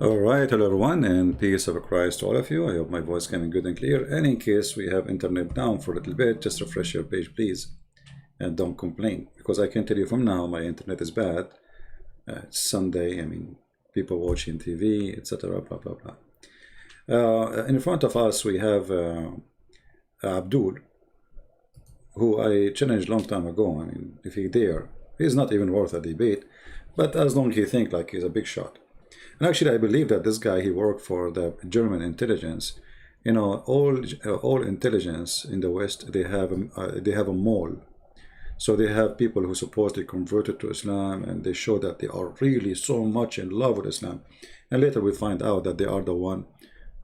All right, hello everyone, and peace of Christ to all of you. I hope my voice coming good and clear. And in case we have internet down for a little bit, just refresh your page, please, and don't complain because I can tell you from now my internet is bad. It's Sunday. I mean, people watching TV, etc. Blah blah blah. In front of us we have Abdul, who I challenged long time ago. I mean, if he dare, he's not even worth a debate. But as long as he think like he's a big shot. And actually, I believe that this guy, he worked for the German intelligence. You know, all intelligence in the West, they have a mole. So they have people who supposedly converted to Islam, and they show that they are really so much in love with Islam. And later we find out that they are the one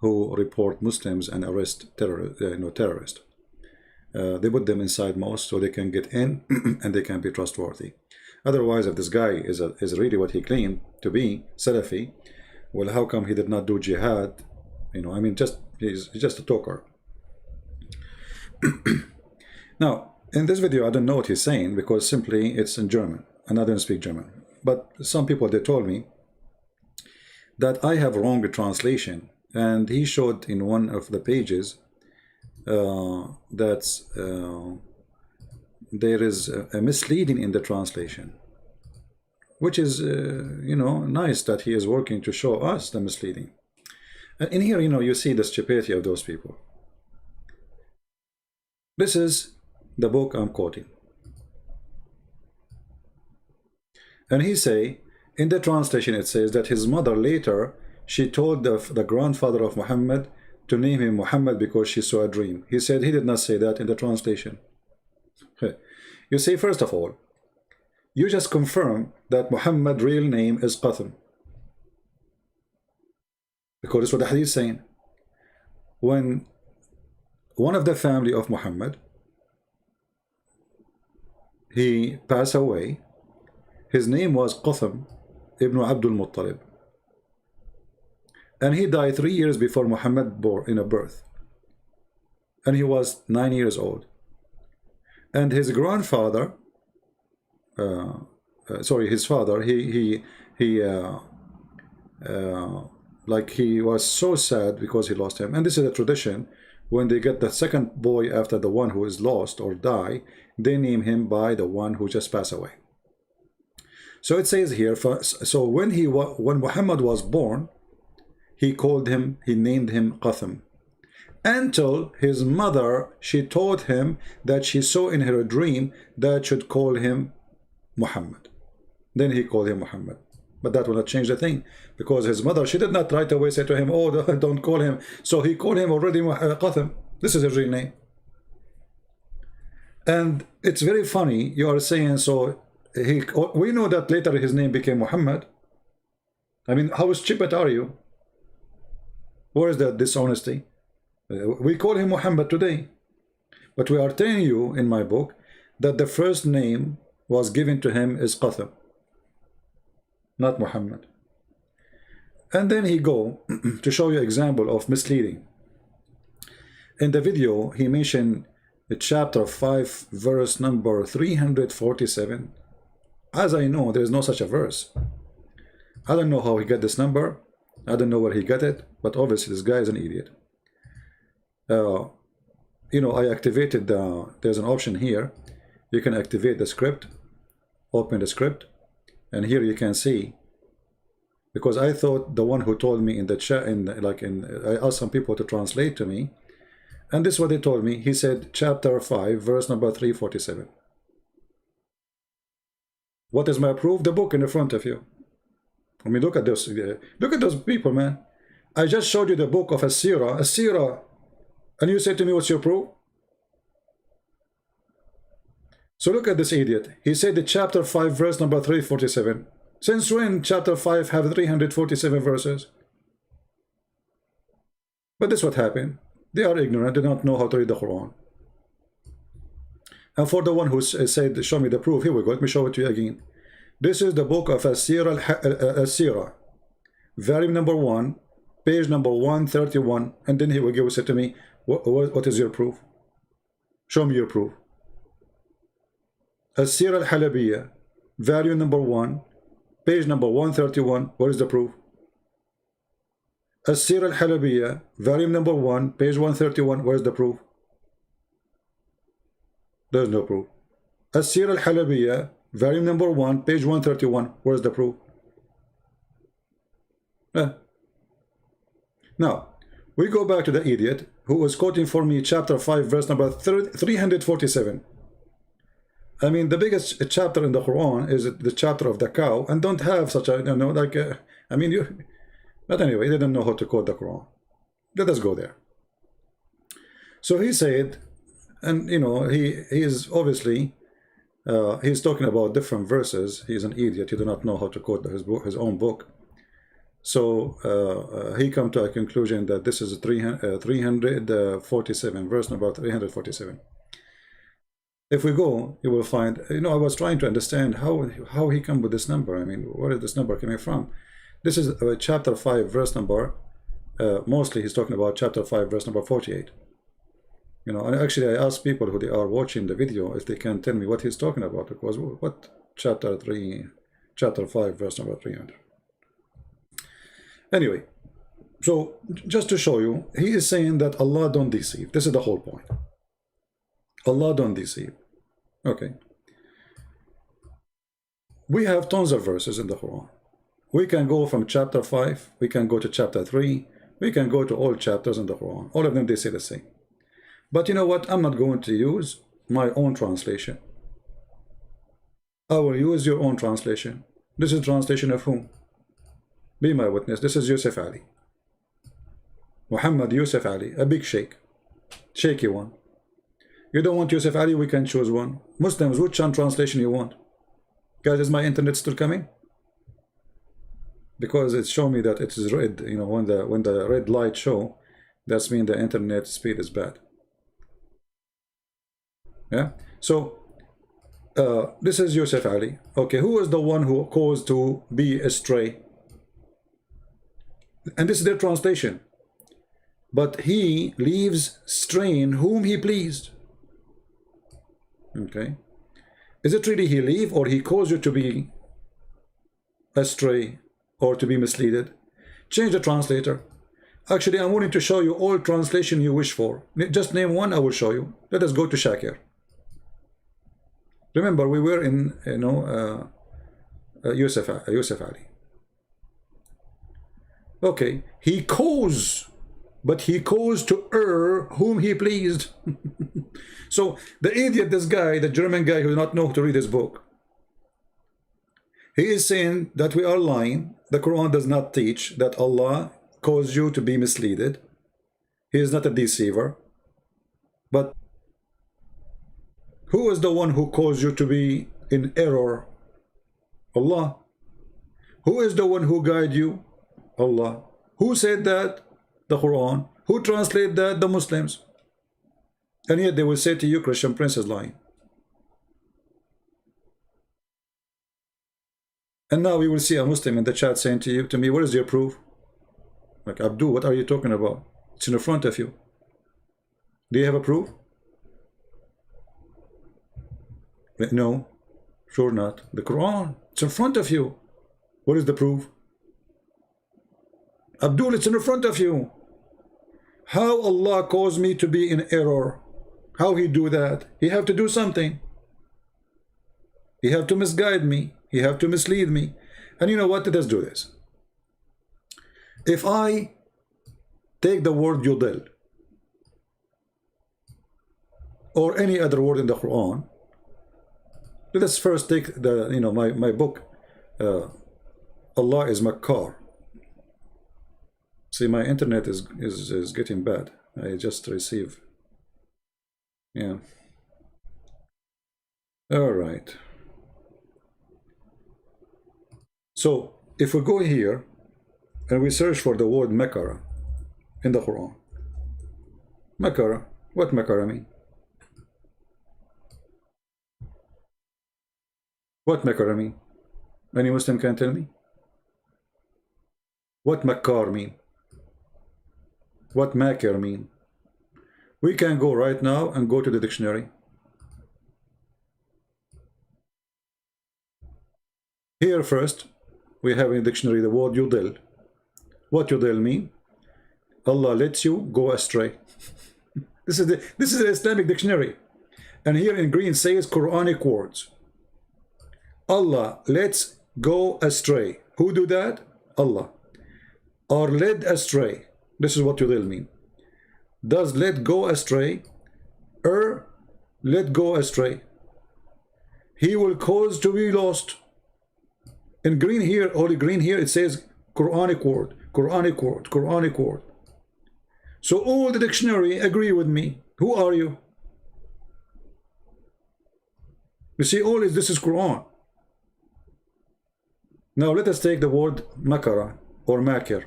who report Muslims and arrest terrorists. They put them inside mosques so they can get in and they can be trustworthy. Otherwise, if this guy is really what he claimed to be, Salafi, well, how come he did not do jihad? You know, I mean, he's just a talker. Now, in this video, I don't know what he's saying because simply it's in German, and I don't speak German. But some people, they told me that I have wrong translation, and he showed in one of the pages that there is a misleading in the translation, which is, nice that he is working to show us the misleading. In here, you see the stupidity of those people. This is the book I'm quoting. And he say, in the translation, it says that his mother later, she told the grandfather of Muhammad to name him Muhammad because she saw a dream. He said he did not say that in the translation. You see, first of all, you just confirm that Muhammad's real name is Qasim. Because that's what the hadith is saying. When one of the family of Muhammad, he passed away, his name was Qasim ibn Abdul Muttalib. And he died 3 years before Muhammad birth. And he was 9 years old. And his grandfather, his father, he was so sad because he lost him. And this is a tradition. When they get the second boy after the one who is lost or die, they name him by the one who just passed away. So it says here, so when Muhammad was born, he named him Qasim. Until his mother, she told him that she saw in her dream that should call him Muhammad. Then he called him Muhammad. But that will not change the thing, because his mother, she did not right away say to him, oh, don't call him. So he called him already Qasim. This is his real name. And it's very funny, you are saying, so we know that later his name became Muhammad. I mean, how stupid are you? Where is that dishonesty? We call him Muhammad today. But we are telling you in my book that the first name was given to him is Qasim, not Muhammad. And then he go to show you example of misleading. In the video, he mentioned chapter 5, verse number 347. As I know, there is no such a verse. I don't know how he got this number. I don't know where he got it, but obviously this guy is an idiot. I activated there's an option here. You can activate the script, open the script, and here you can see, because I thought the one who told me in the chat, I asked some people to translate to me, and this is what they told me. He said chapter 5, verse number 347. What is my proof? The book in the front of you. I mean, look at this. Look at those people, man. I just showed you the book of As-Sirah, and you say to me, what's your proof? So look at this idiot. He said the chapter 5, verse number 347. Since when chapter 5 have 347 verses? But this is what happened. They are ignorant. They don't know how to read the Quran. And for the one who said, show me the proof, here we go. Let me show it to you again. This is the book of As-Sirah, volume number 1, page number 131. And then he will give it to me, what is your proof? Show me your proof. As-Sirah al-Halabiyya, volume number 1, page number 131. What is the proof? As-Sir al-Halabiyya, volume number 1, page 131. Where's the proof? There's no proof. As-Sir al-Halabiyya, volume number 1, page 131. Where's the proof? Now, we go back to the idiot who was quoting for me chapter 5, verse number 347. I mean, the biggest chapter in the Quran is the chapter of the cow, and don't have such a, like, I mean, but anyway, they don't know how to quote the Quran. Let us go there. So he said, and he is obviously, he's talking about different verses. He's an idiot. He do not know how to quote his own book. So he come to a conclusion that this is 347, verse number 347. If we go, you will find, I was trying to understand how he come with this number. I mean, where is this number coming from? This is chapter 5, verse number, mostly he's talking about chapter 5, verse number 48. And actually I asked people who they are watching the video if they can tell me what he's talking about, because what chapter 5, verse number 300. Anyway, so just to show you, he is saying that Allah don't deceive. This is the whole point. Allah don't deceive. Okay. We have tons of verses in the Quran. We can go from chapter 5, we can go to chapter 3, we can go to all chapters in the Quran. All of them, they say the same. But you know what? I'm not going to use my own translation. I will use your own translation. This is translation of whom? Be my witness. This is Yusuf Ali. Muhammad Yusuf Ali, a big sheikh. Shaky one. You don't want Yusuf Ali, we can choose one. Muslims, which translation you want? Guys, is my internet still coming? Because it's showing me that it is red. When the red light show, that's mean the internet speed is bad. Yeah. So this is Yusuf Ali. Okay, who is the one who caused to be astray? And this is their translation. But he leaves straying whom he pleased. Okay. Is it really he leave, or he caused you to be astray or to be misleaded? Change the translator. Actually, I'm willing to show you all translation you wish for. Just name one, I will show you. Let us go to Shakir. Remember, we were in, Yusuf Ali. Okay, he caused, but he caused to err whom he pleased. So the idiot, this guy, the German guy who does not know how to read his book, he is saying that we are lying. The Quran does not teach that Allah caused you to be misled. He is not a deceiver. But who is the one who caused you to be in error? Allah. Who is the one who guide you? Allah. Who said that? The Quran. Who translate that? The Muslims. And yet they will say to you, Christian Prince is lying. And now we will see a Muslim in the chat saying to me, what is your proof? Like, Abdul, what are you talking about? It's in front of you. Do you have a proof? No, sure not. The Quran, it's in front of you. What is the proof? Abdul, it's in front of you. How Allah caused me to be in error? How he do that? He have to do something. He have to misguide me. He have to mislead me. And you know what? Let's do this. If I take the word yudil or any other word in the Quran, let us first take the my book. Allah is Makkar. See, my internet is getting bad. I just receive. Yeah. All right. So if we go here and we search for the word Makara in the Quran. Makara. What Makara mean? What Makara mean? Any Muslim can tell me? What Makkar mean? What Makir mean? We can go right now and go to the dictionary. Here first, we have in the dictionary the word yudil. What yudil mean? Allah lets you go astray. This is the Islamic dictionary. And here in green says Quranic words. Allah lets go astray. Who do that? Allah. Or led astray. This is what you will mean. Does let go astray or let go astray? He will cause to be lost. In green here, only green here, it says Quranic word, Quranic word, Quranic word. So all the dictionary agree with me. Who are you? You see, all this is Quran. Now let us take the word makara or makir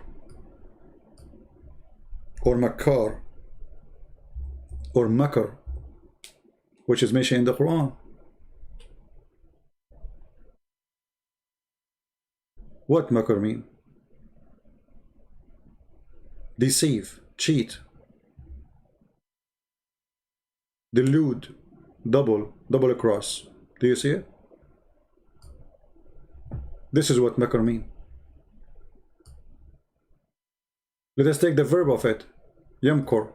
or makar or makar, which is mentioned in the Quran. What makar mean? Deceive, cheat, delude, double across. Do you see it? This is what makar mean. Let us take the verb of it, yamkur.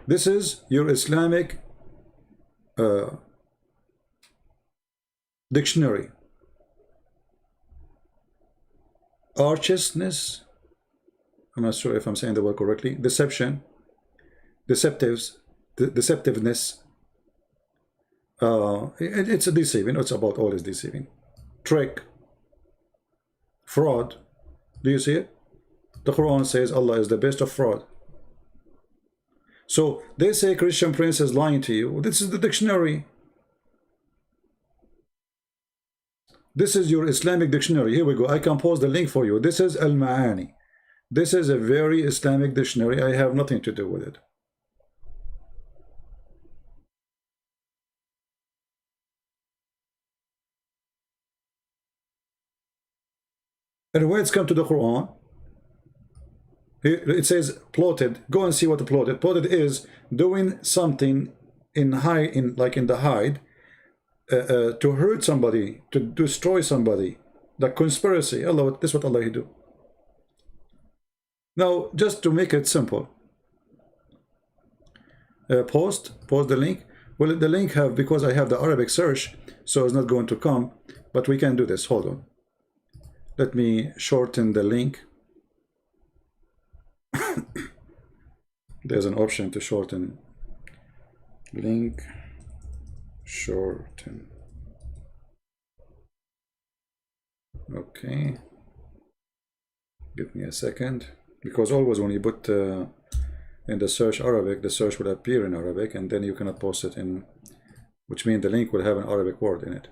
This is your Islamic dictionary. Archestness, I'm not sure if I'm saying the word correctly. Deception, deceptiveness. It's a deceiving. It's about all is deceiving. Trick, fraud. Do you see it? The Quran says Allah is the best of fraud. So they say Christian Prince is lying to you. This is the dictionary. This is your Islamic dictionary. Here we go. I can post the link for you. This is Al-Ma'ani. This is a very Islamic dictionary. I have nothing to do with it. And when it's come to the Quran, it says plotted. Go and see what the plotted. Plotted is doing something in the hide, to hurt somebody, to destroy somebody. The conspiracy. Allah, this is what Allah do. Now, just to make it simple, post the link. Well, the link because I have the Arabic search, so it's not going to come. But we can do this. Hold on. Let me shorten the link. There's an option to shorten link. Shorten. Okay. Give me a second. Because always when you put in the search Arabic, the search will appear in Arabic, and then you cannot post it in, which means the link will have an Arabic word in it.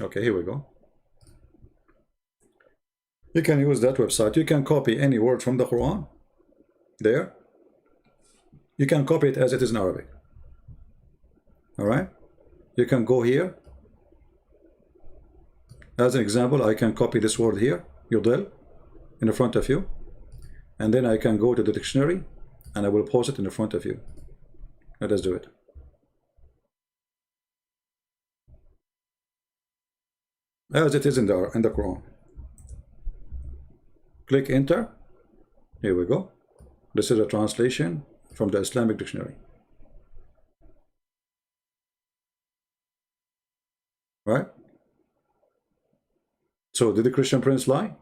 Okay, here we go. You can use that website. You can copy any word from the Quran. There. You can copy it as it is in Arabic. Alright? You can go here. As an example, I can copy this word here, yudil, in the front of you. And then I can go to the dictionary and I will post it in the front of you. Let us do it. As it is in the Quran. Click enter. Here we go. This is a translation from the Islamic dictionary. Right? So did the Christian Prince lie?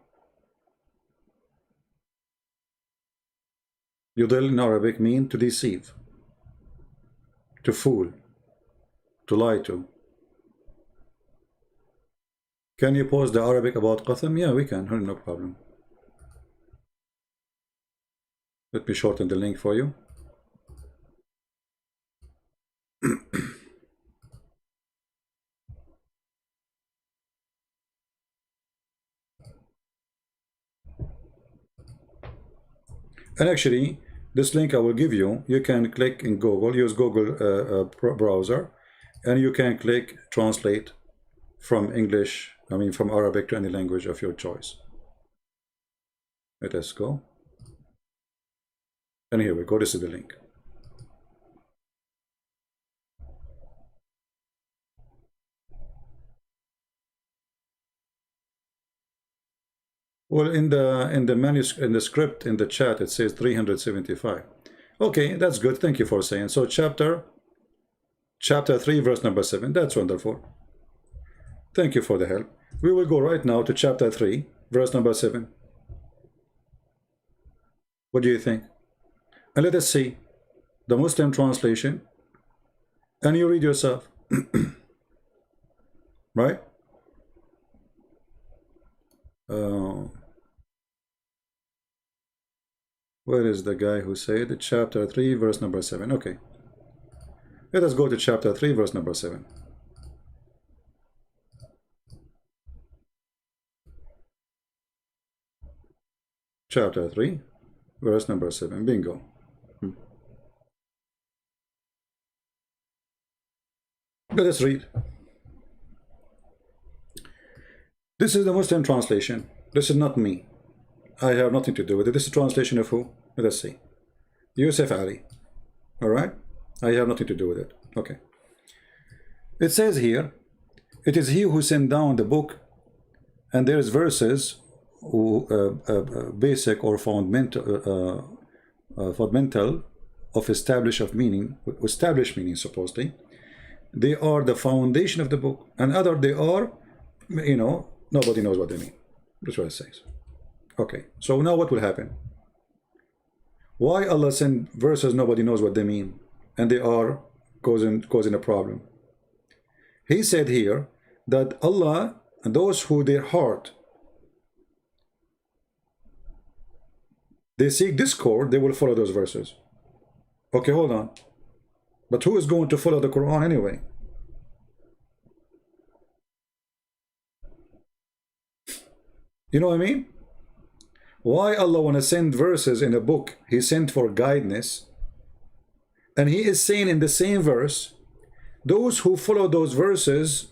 Yudil in Arabic mean to deceive, to fool, to lie to. Can you post the Arabic about Qatham? Yeah, we can, no problem. Let me shorten the link for you. And actually, this link I will give you, you can click in Google, use Google browser, and you can click translate from English, from Arabic to any language of your choice. Let us go. And here we go, this is the link. Well, in the manuscript, in the script, in the chat, it says 375. Okay, that's good. Thank you for saying. So chapter 3, verse number 7. That's wonderful. Thank you for the help. We will go right now to chapter 3, verse number 7. What do you think? And let us see the Muslim translation. And you read yourself. Right? Where is the guy who said chapter 3, verse number 7? Okay. Let us go to chapter 3, verse number 7. Chapter 3, verse number 7. Bingo. Let us read. This is the Muslim translation. This is not me. I have nothing to do with it. This is translation of who? Let us see. Yusuf Ali. Alright? I have nothing to do with it. Okay. It says here, it is he who sent down the book, and there's verses basic or fundamental of established meaning supposedly. They are the foundation of the book, and other they are, you know, nobody knows what they mean. That's what it says. Okay, so now what will happen? Why Allah send verses nobody knows what they mean, and they are causing a problem? He said here that Allah and those who their heart they seek discord, they will follow those verses. Okay, hold on. But who is going to follow the Quran anyway? You know what I mean? Why Allah want to send verses in a book he sent for guidance, and he is saying in the same verse, those who follow those verses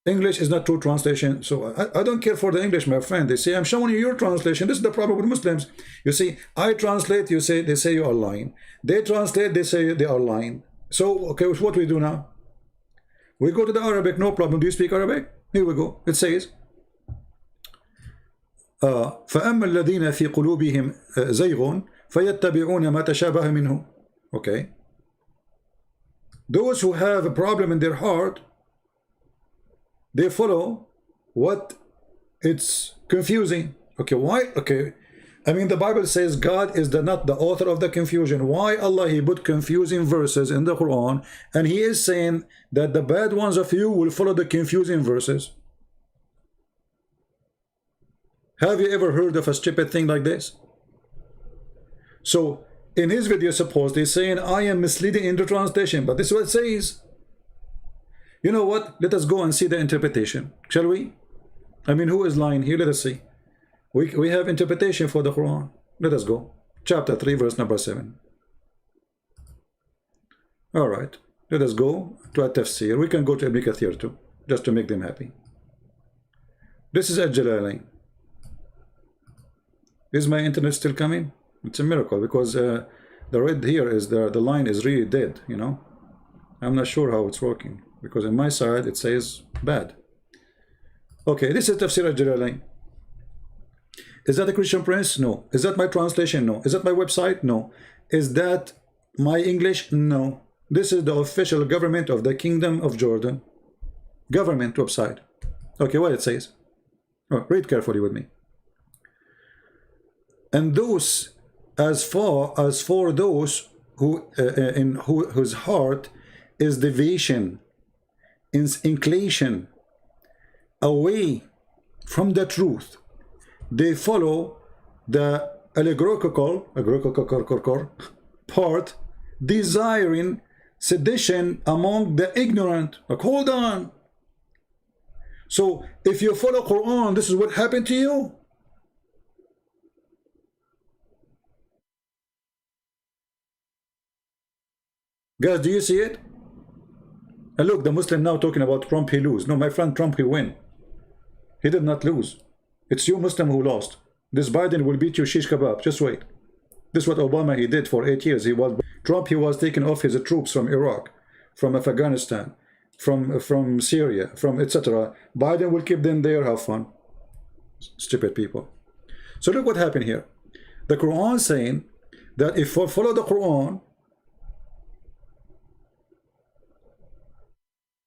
English is not true translation, so I don't care for the English, my friend. They say, I'm showing you your translation. This is the problem with Muslims. You see, I translate, they say you are lying. They translate, they say they are lying. So, okay, what we do now? We go to the Arabic, no problem. Do you speak Arabic? Here we go. It says, فَأَمَّا الَّذِينَ فِي قُلُوبِهِمْ زَيْغٌ فَيَتَّبِعُونَ مَا تَشَابَهَ مِنْهُ. Okay. Those who have a problem in their heart, they follow what it's confusing. Okay, why? Okay, I mean the Bible says God is not the author of the confusion. Why Allah he put confusing verses in the Quran, and he is saying that the bad ones of you will follow the confusing verses? Have you ever heard of a stupid thing like this? So in his video supposedly saying I am misleading in the translation, but this is what it says. You know what? Let us go and see the interpretation, shall we? I mean, who is lying here? Let us see. We have interpretation for the Quran. Let us go. Chapter 3, verse number 7. All right. Let us go to a tafsir. We can go to Ibn Kathir too, just to make them happy. This is Al-Jalalain. Is my internet still coming? It's a miracle, because the red here is the line is really dead, you know. I'm not sure how it's working, because on my side it says bad. Okay, this is Tafsir Al-Jalalain. Is that a Christian Prince? No. Is that my translation? No. Is that my website? No. Is that my English? No. This is the official government of the Kingdom of Jordan. Government website. Okay, what it says. Oh, read carefully with me. And those, as for those who whose heart is deviation, inclination away from the truth, they follow the allegorical part, desiring sedition among the ignorant. Like, hold on. So if you follow Quran, this is what happened to you. Guys, do you see it? And look, the Muslim now talking about Trump, he lose. No, my friend, Trump, he win. He did not lose. It's you Muslim who lost. This Biden will beat you shish kebab. Just wait. This is what Obama he did for 8 years. Trump he was taking off his troops from Iraq, from Afghanistan. from Syria, from etc. Biden will keep them there, have fun. Stupid people. So look what happened here. The Quran saying that if we follow the Quran,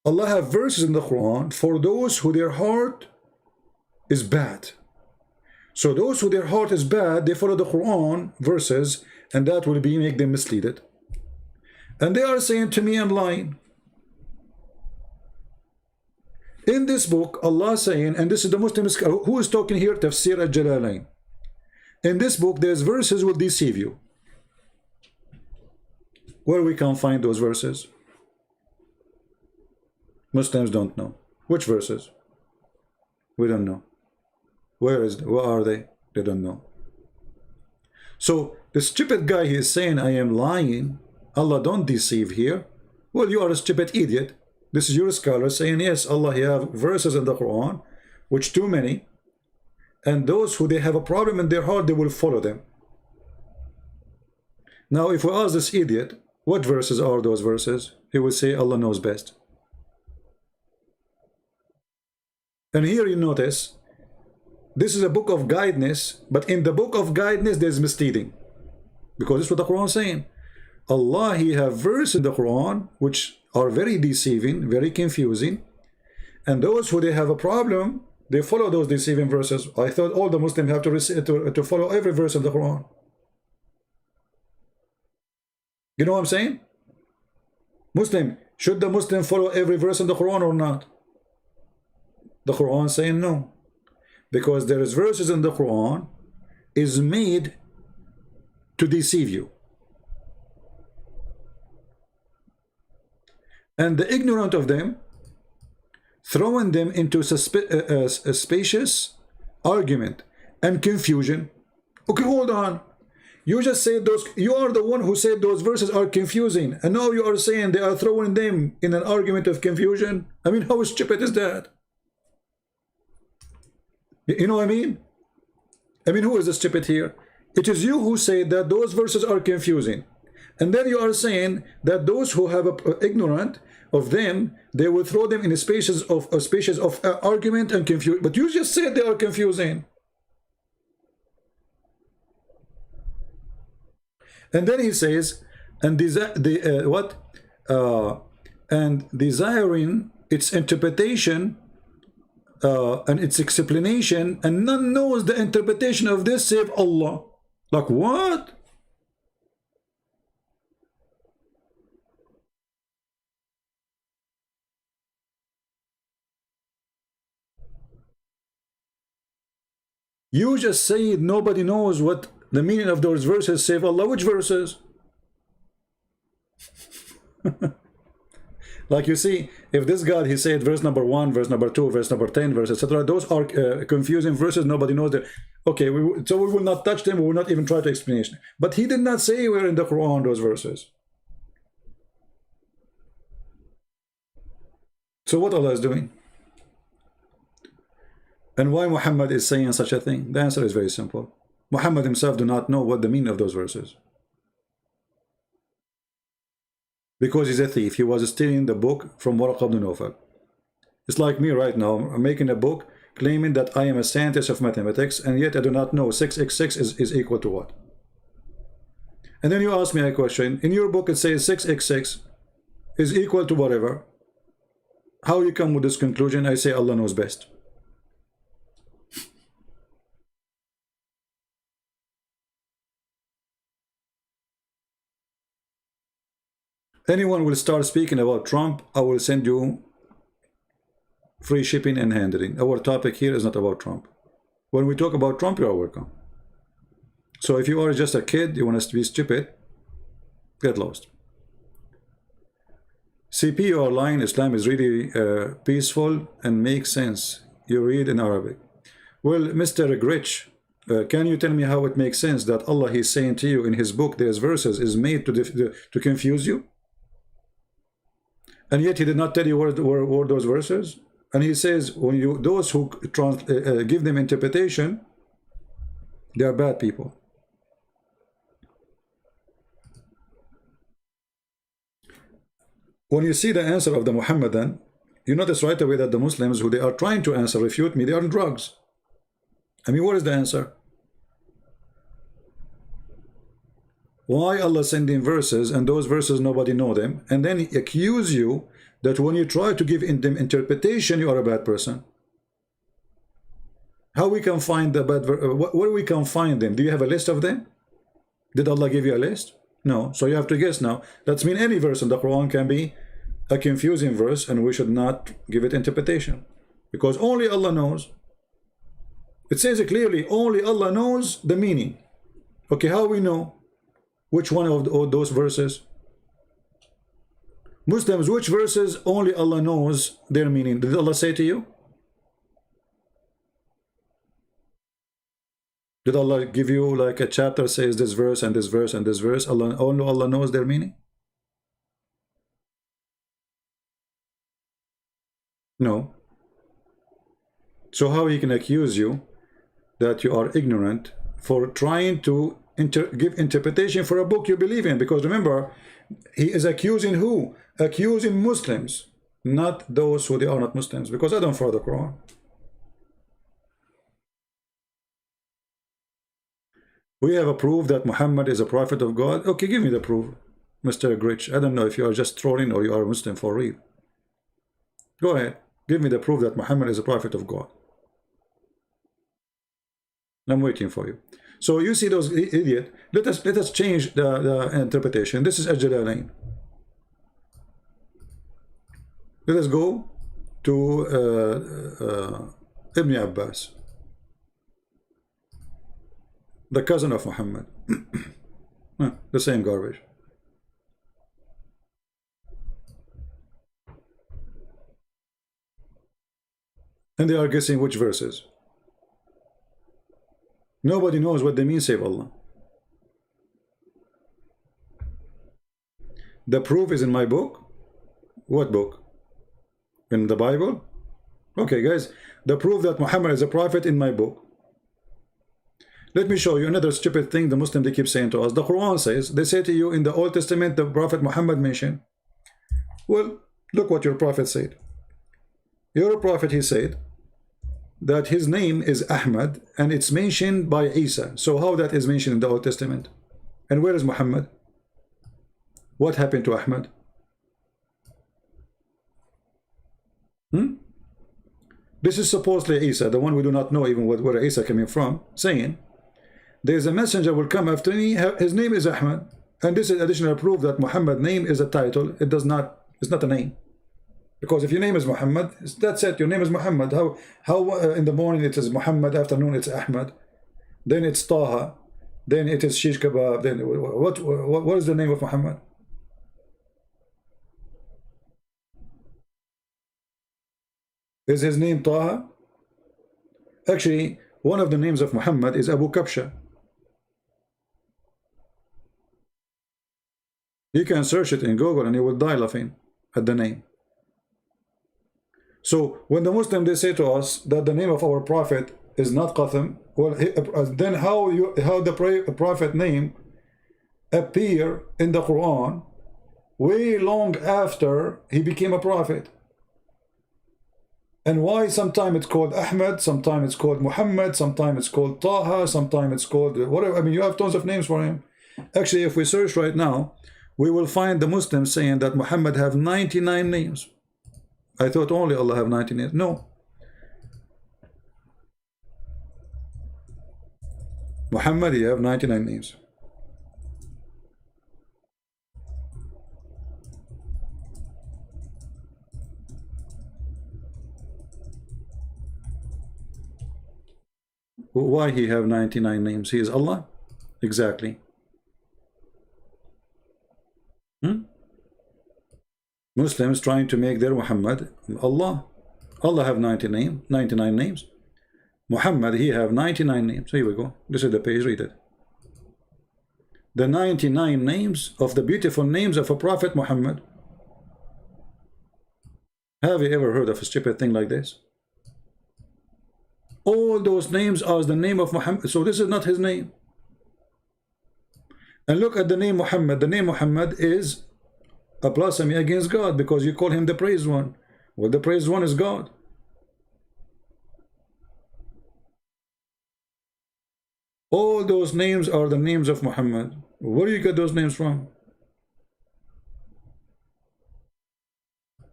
Allah have verses in the Quran for those who their heart is bad. So those who their heart is bad, they follow the Quran verses, and that will be make them misleaded. And they are saying to me, I'm lying. In this book, Allah saying, and this is the Muslim who is talking here, Tafsir al-Jalalain. In this book, there's verses will deceive you. Where we can find those verses? Muslims don't know. Which verses? We don't know. Where are they? They don't know. So the stupid guy, he is saying, I am lying. Allah don't deceive here. Well, you are a stupid idiot. This is your scholar saying, yes, Allah, he have verses in the Quran, which too many. And those who they have a problem in their heart, they will follow them. Now, if we ask this idiot, what verses are those verses? He will say, Allah knows best. And here you notice, this is a book of guidance, but in the book of guidance, there's misleading. Because this is what the Quran is saying. Allah, he have verses in the Quran, which are very deceiving, very confusing. And those who they have a problem, they follow those deceiving verses. I thought all the Muslims have to follow every verse of the Quran. You know what I'm saying? Muslim, should the Muslim follow every verse in the Quran or not? The Quran is saying no. Because there is verses in the Quran is made to deceive you. And the ignorant of them, throwing them into a spacious argument and confusion. Okay, hold on. You just said those, you are the one who said those verses are confusing. And now you are saying they are throwing them in an argument of confusion. I mean, how stupid is that? You know what I mean? I mean, who is the stupid here? It is you who say that those verses are confusing. And then you are saying that those who have ignorant of them, they will throw them in a spaces of argument and confusion. But you just said they are confusing. And then he says, and desiring its interpretation and its explanation, and none knows the interpretation of this save Allah. Like what? You just say nobody knows what the meaning of those verses save Allah. Which verses? Like you see, if this God, he said verse number 1, verse number 2, verse number 10, verse etc. Those are confusing verses. Nobody knows that. Okay, so we will not touch them. We will not even try to explanation. But he did not say where in the Quran those verses. So what Allah is doing? And why Muhammad is saying such a thing? The answer is very simple. Muhammad himself do not know what the meaning of those verses. Because he's a thief. He was stealing the book from Waraq ibn Nawfal. It's like me right now. I'm making a book claiming that I am a scientist of mathematics, and yet I do not know 6x6 is equal to what. And then you ask me a question. In your book it says 6x6 is equal to whatever. How you come with this conclusion? I say Allah knows best. Anyone will start speaking about Trump, I will send you free shipping and handling. Our topic here is not about Trump. When we talk about Trump, you are welcome. So if you are just a kid, you want us to be stupid, get lost. CP, you are lying. Islam is really peaceful and makes sense. You read in Arabic. Well, Mr. Grich, can you tell me how it makes sense that Allah, he's saying to you in his book, there's verses is made to confuse you? And yet he did not tell you where those verses. And he says, when you those who give them interpretation, they are bad people. When you see the answer of the Muhammadan, you notice right away that the Muslims who they are trying to answer, refute me, they are on drugs. I mean, what is the answer? Why Allah sending verses and those verses nobody know them, and then he accuse you that when you try to give them interpretation, you are a bad person? How we can find the bad? Where we can find them? Do you have a list of them? Did Allah give you a list? No. So you have to guess now. That means any verse in the Quran can be a confusing verse, and we should not give it interpretation, because only Allah knows. It says it clearly, only Allah knows the meaning. Okay, how we know which one of those verses? Muslims, which verses only Allah knows their meaning? Did Allah say to you? Did Allah give you like a chapter says this verse and this verse and this verse? Only Allah knows their meaning? No. So how he can accuse you that you are ignorant for trying to give interpretation for a book you believe in? Because remember, he is accusing who? Accusing Muslims, not those who they are not Muslims, because I don't follow the Quran. We have a proof that Muhammad is a prophet of God. Okay, give me the proof, Mr. Grich. I don't know if you are just trolling or you are a Muslim for real. Go ahead, give me the proof that Muhammad is a prophet of God. I'm waiting for you. So you see those idiot. Let us change the interpretation. This is Al-Jalalain. Let us go to Ibn Abbas, the cousin of Muhammad. The same garbage. And they are guessing which verses. Nobody knows what they mean save Allah. The proof is in my book. What book? In the Bible? Okay, guys, the proof that Muhammad is a prophet in my book. Let me show you another stupid thing the Muslims they keep saying to us. The Quran says, they say to you in the Old Testament, the Prophet Muhammad mentioned. Well, look what your prophet said. Your prophet, he said that his name is Ahmad, and it's mentioned by Isa. So how that is mentioned in the Old Testament? And where is Muhammad? What happened to Ahmad? This is supposedly Isa, the one we do not know even where Isa coming from, saying there is a messenger will come after me, his name is Ahmad. And this is additional proof that Muhammad's name is a title. It's not a name. Because if your name is Muhammad, that's it, your name is Muhammad. How in the morning it is Muhammad, afternoon it's Ahmad, then it's Taha, then it is Shish Kebab, then what is the name of Muhammad? Is his name Taha? Actually, one of the names of Muhammad is Abu Kabsha. You can search it in Google and you will die laughing at the name. So when the Muslim they say to us that the name of our prophet is not Qasim, well, then how the prophet name appear in the Quran way long after he became a prophet? And why sometimes it's called Ahmad, sometimes it's called Muhammad, sometimes it's called Taha, sometimes it's called whatever. I mean, you have tons of names for him. Actually, if we search right now, we will find the Muslims saying that Muhammad have 99 names. I thought only Allah have 99 names. No. Muhammad, he have 99 names. Why he have 99 names? He is Allah? Exactly. Muslims trying to make their Muhammad Allah. Allah have 99 names. Muhammad, he have 99 names. So here we go. This is the page, read it. The 99 names of the beautiful names of a Prophet Muhammad. Have you ever heard of a stupid thing like this? All those names are the name of Muhammad. So this is not his name. And look at the name Muhammad. The name Muhammad is a blasphemy against God because you call him the praised one. Well, the praised one is God. All those names are the names of Muhammad. Where do you get those names from?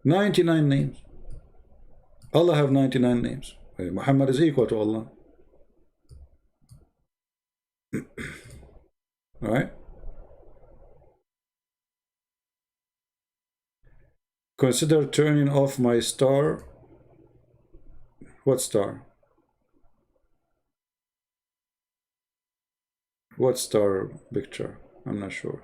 99 names. Allah have 99 names. Muhammad is equal to Allah. All right. Consider turning off my star. What star? What star picture? I'm not sure.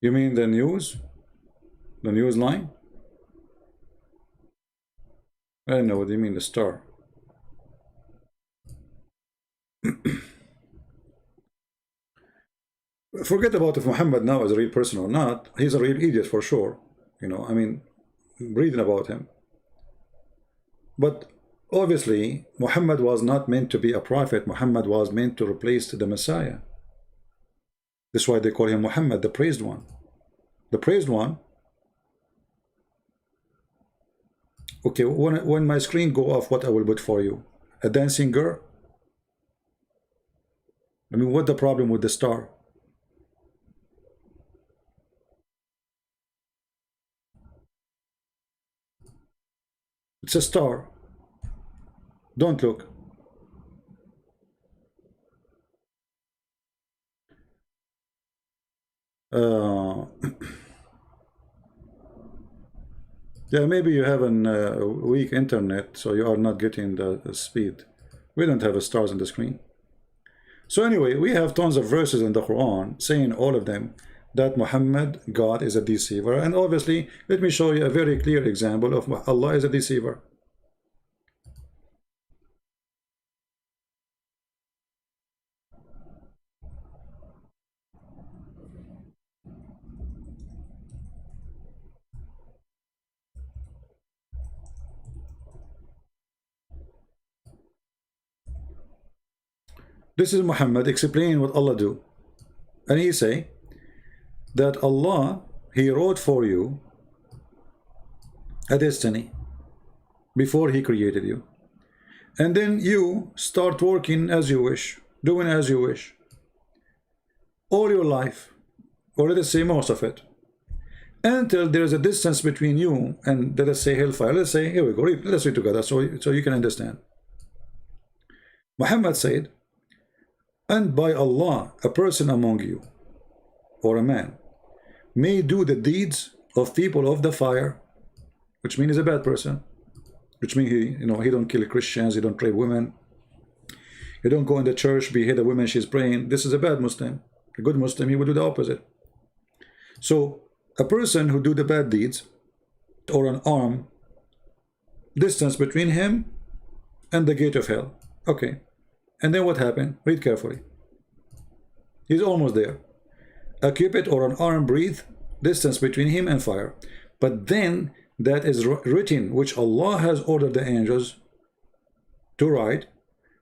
You mean the news? The news line? I don't know what you mean, the star. Forget about if Muhammad now is a real person or not. He's a real idiot for sure. You know, I mean, reading about him. But obviously, Muhammad was not meant to be a prophet. Muhammad was meant to replace the Messiah. That's why they call him Muhammad, the praised one. The praised one. Okay, when my screen go off, what I will put for you? A dancing girl? I mean, what's the problem with the star? It's a star. Don't look. Yeah, maybe you have a weak internet, so you are not getting the speed. We don't have stars on the screen. So anyway, we have tons of verses in the Quran saying all of them that Muhammad, God, is a deceiver. And obviously, let me show you a very clear example of Allah is a deceiver. This is Muhammad explaining what Allah do. And he say that Allah, he wrote for you a destiny before he created you. And then you start working as you wish, doing as you wish. All your life, or let us say most of it. Until there is a distance between you and, let us say, hellfire. Let's say, here we go, let's read together so you can understand. Muhammad said, and by Allah, a person among you, or a man, may do the deeds of people of the fire, which means he's a bad person, which means he don't kill Christians, he don't rape women, he don't go in the church, behead a woman she's praying. This is a bad Muslim. A good Muslim, he will do the opposite. So a person who do the bad deeds, or an arm distance between him and the gate of hell. Okay. And then what happened? Read carefully. He's almost there. A cubit or an arm breadth distance between him and fire. But then that is written, which Allah has ordered the angels to write.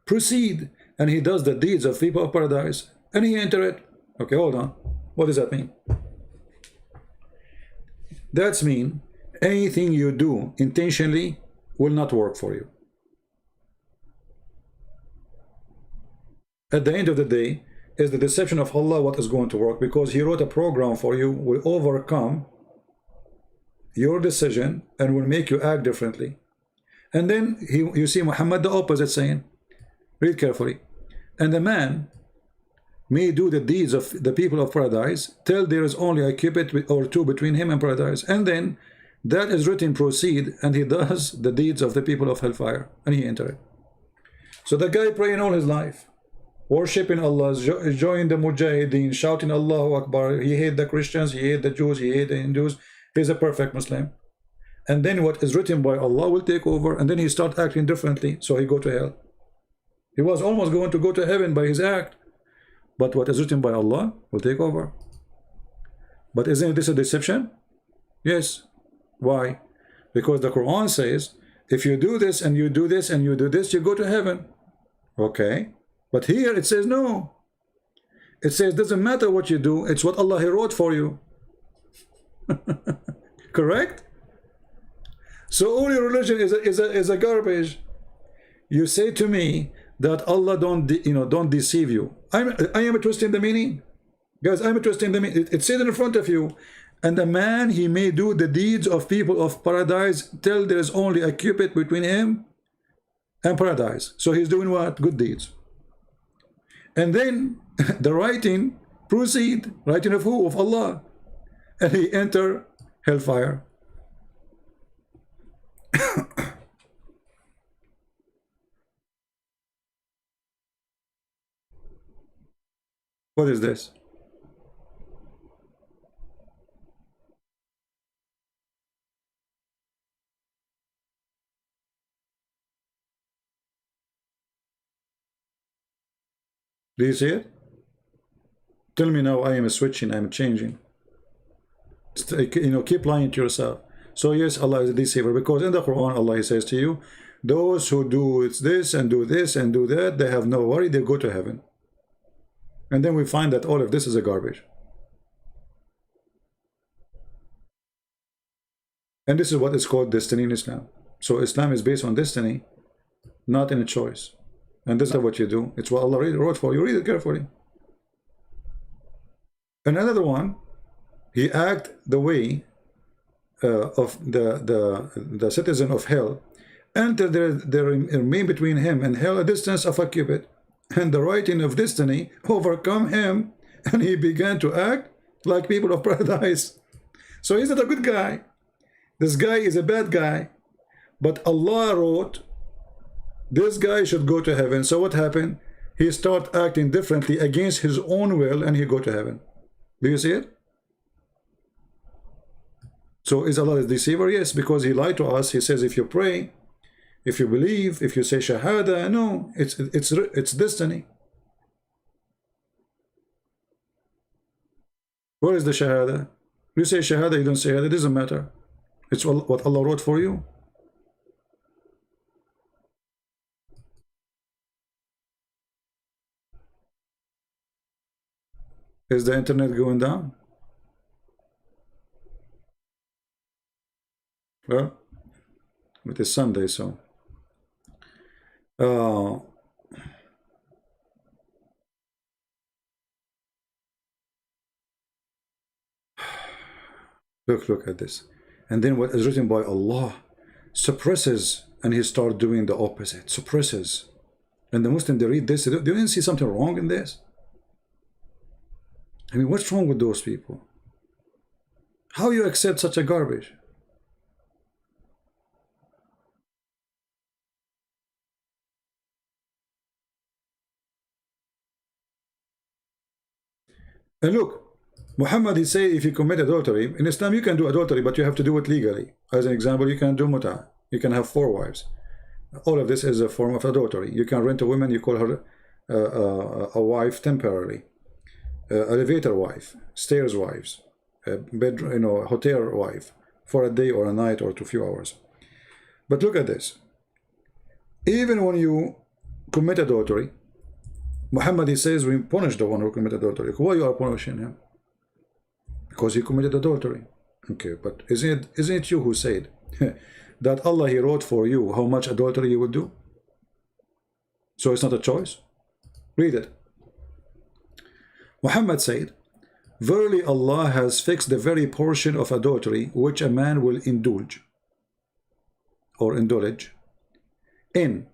Proceed, and he does the deeds of people of paradise, and he enter it. Okay, hold on. What does that mean? That's mean anything you do intentionally will not work for you. At the end of the day, is the deception of Allah what is going to work, because he wrote a program for you, will overcome your decision and will make you act differently. And then you see Muhammad the opposite saying, read carefully, and the man may do the deeds of the people of paradise till there is only a cubit or two between him and paradise, and then that is written, proceed, and he does the deeds of the people of hellfire, and he enter it. So the guy praying all his life, worshipping Allah, joining the Mujahideen, shouting Allahu Akbar, he hate the Christians, he hate the Jews, he hate the Hindus, he's a perfect Muslim. And then what is written by Allah will take over, and then he start acting differently, so he go to hell. He was almost going to go to heaven by his act, but what is written by Allah will take over. But isn't this a deception? Yes. Why? Because the Quran says, if you do this and you do this and you do this, you go to heaven. Okay. But here it says no. It says, doesn't matter what you do, it's what Allah He wrote for you. Correct? So all your religion is a garbage. You say to me that Allah don't deceive you. I am twisting the meaning. Guys, I'm twisting the meaning. It says in front of you, and a man, he may do the deeds of people of paradise till there is only a cubit between him and paradise. So he's doing what? Good deeds. And then the writing proceed, writing of who? Of Allah. And he enter hellfire. What is this? Do you see it? Tell me now I am switching, I'm changing. Keep lying to yourself. So yes, Allah is a deceiver, because in the Quran, Allah says to you, those who do this and do this and do that, they have no worry, they go to heaven. And then we find that all of this is a garbage. And this is what is called destiny in Islam. So Islam is based on destiny, not in a choice. And this is what you do. It's what Allah wrote for you. Read it carefully. And another one, he act the way of the citizen of hell, and there remain between him and hell a distance of a cubit, and the writing of destiny overcome him, and he began to act like people of paradise. So he's not a good guy. This guy is a bad guy, but Allah wrote this guy should go to heaven. So what happened? He start acting differently against his own will, and he go to heaven. Do you see it? So is Allah a deceiver? Yes, because he lied to us. He says if you pray, if you believe, if you say shahada, no, it's destiny. Where is the shahada? You say shahada, you don't say shahada, it doesn't matter. It's what Allah wrote for you. Is the internet going down? Well, it is Sunday, so look at this. And then what is written by Allah suppresses, and he starts doing the opposite, suppresses. And the Muslim, they read this, they didn't see something wrong in this. I mean, what's wrong with those people? How you accept such a garbage? And look, Muhammad, he say if you commit adultery, in Islam you can do adultery, but you have to do it legally. As an example, you can do muta. You can have 4 wives. All of this is a form of adultery. You can rent a woman, you call her a wife temporarily. Elevator wife, stairs wives, bedroom, hotel wife, for a day or a night or 2 few hours. But look at this. Even when you commit adultery, Muhammad, he says we punish the one who committed adultery. Why you are punishing him? Because he committed adultery. Okay, but isn't it you who said that Allah, he wrote for you how much adultery you would do? So it's not a choice. Read it. Muhammad said, verily Allah has fixed the very portion of adultery which a man will indulge in,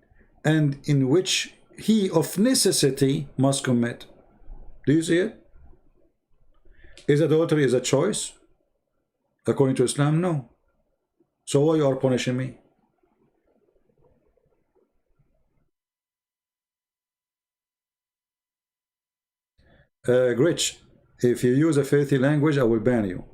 and in which he of necessity must commit. Do you see it? Is adultery a choice? According to Islam, no. So why you are punishing me? Gritch, if you use a filthy language, I will ban you.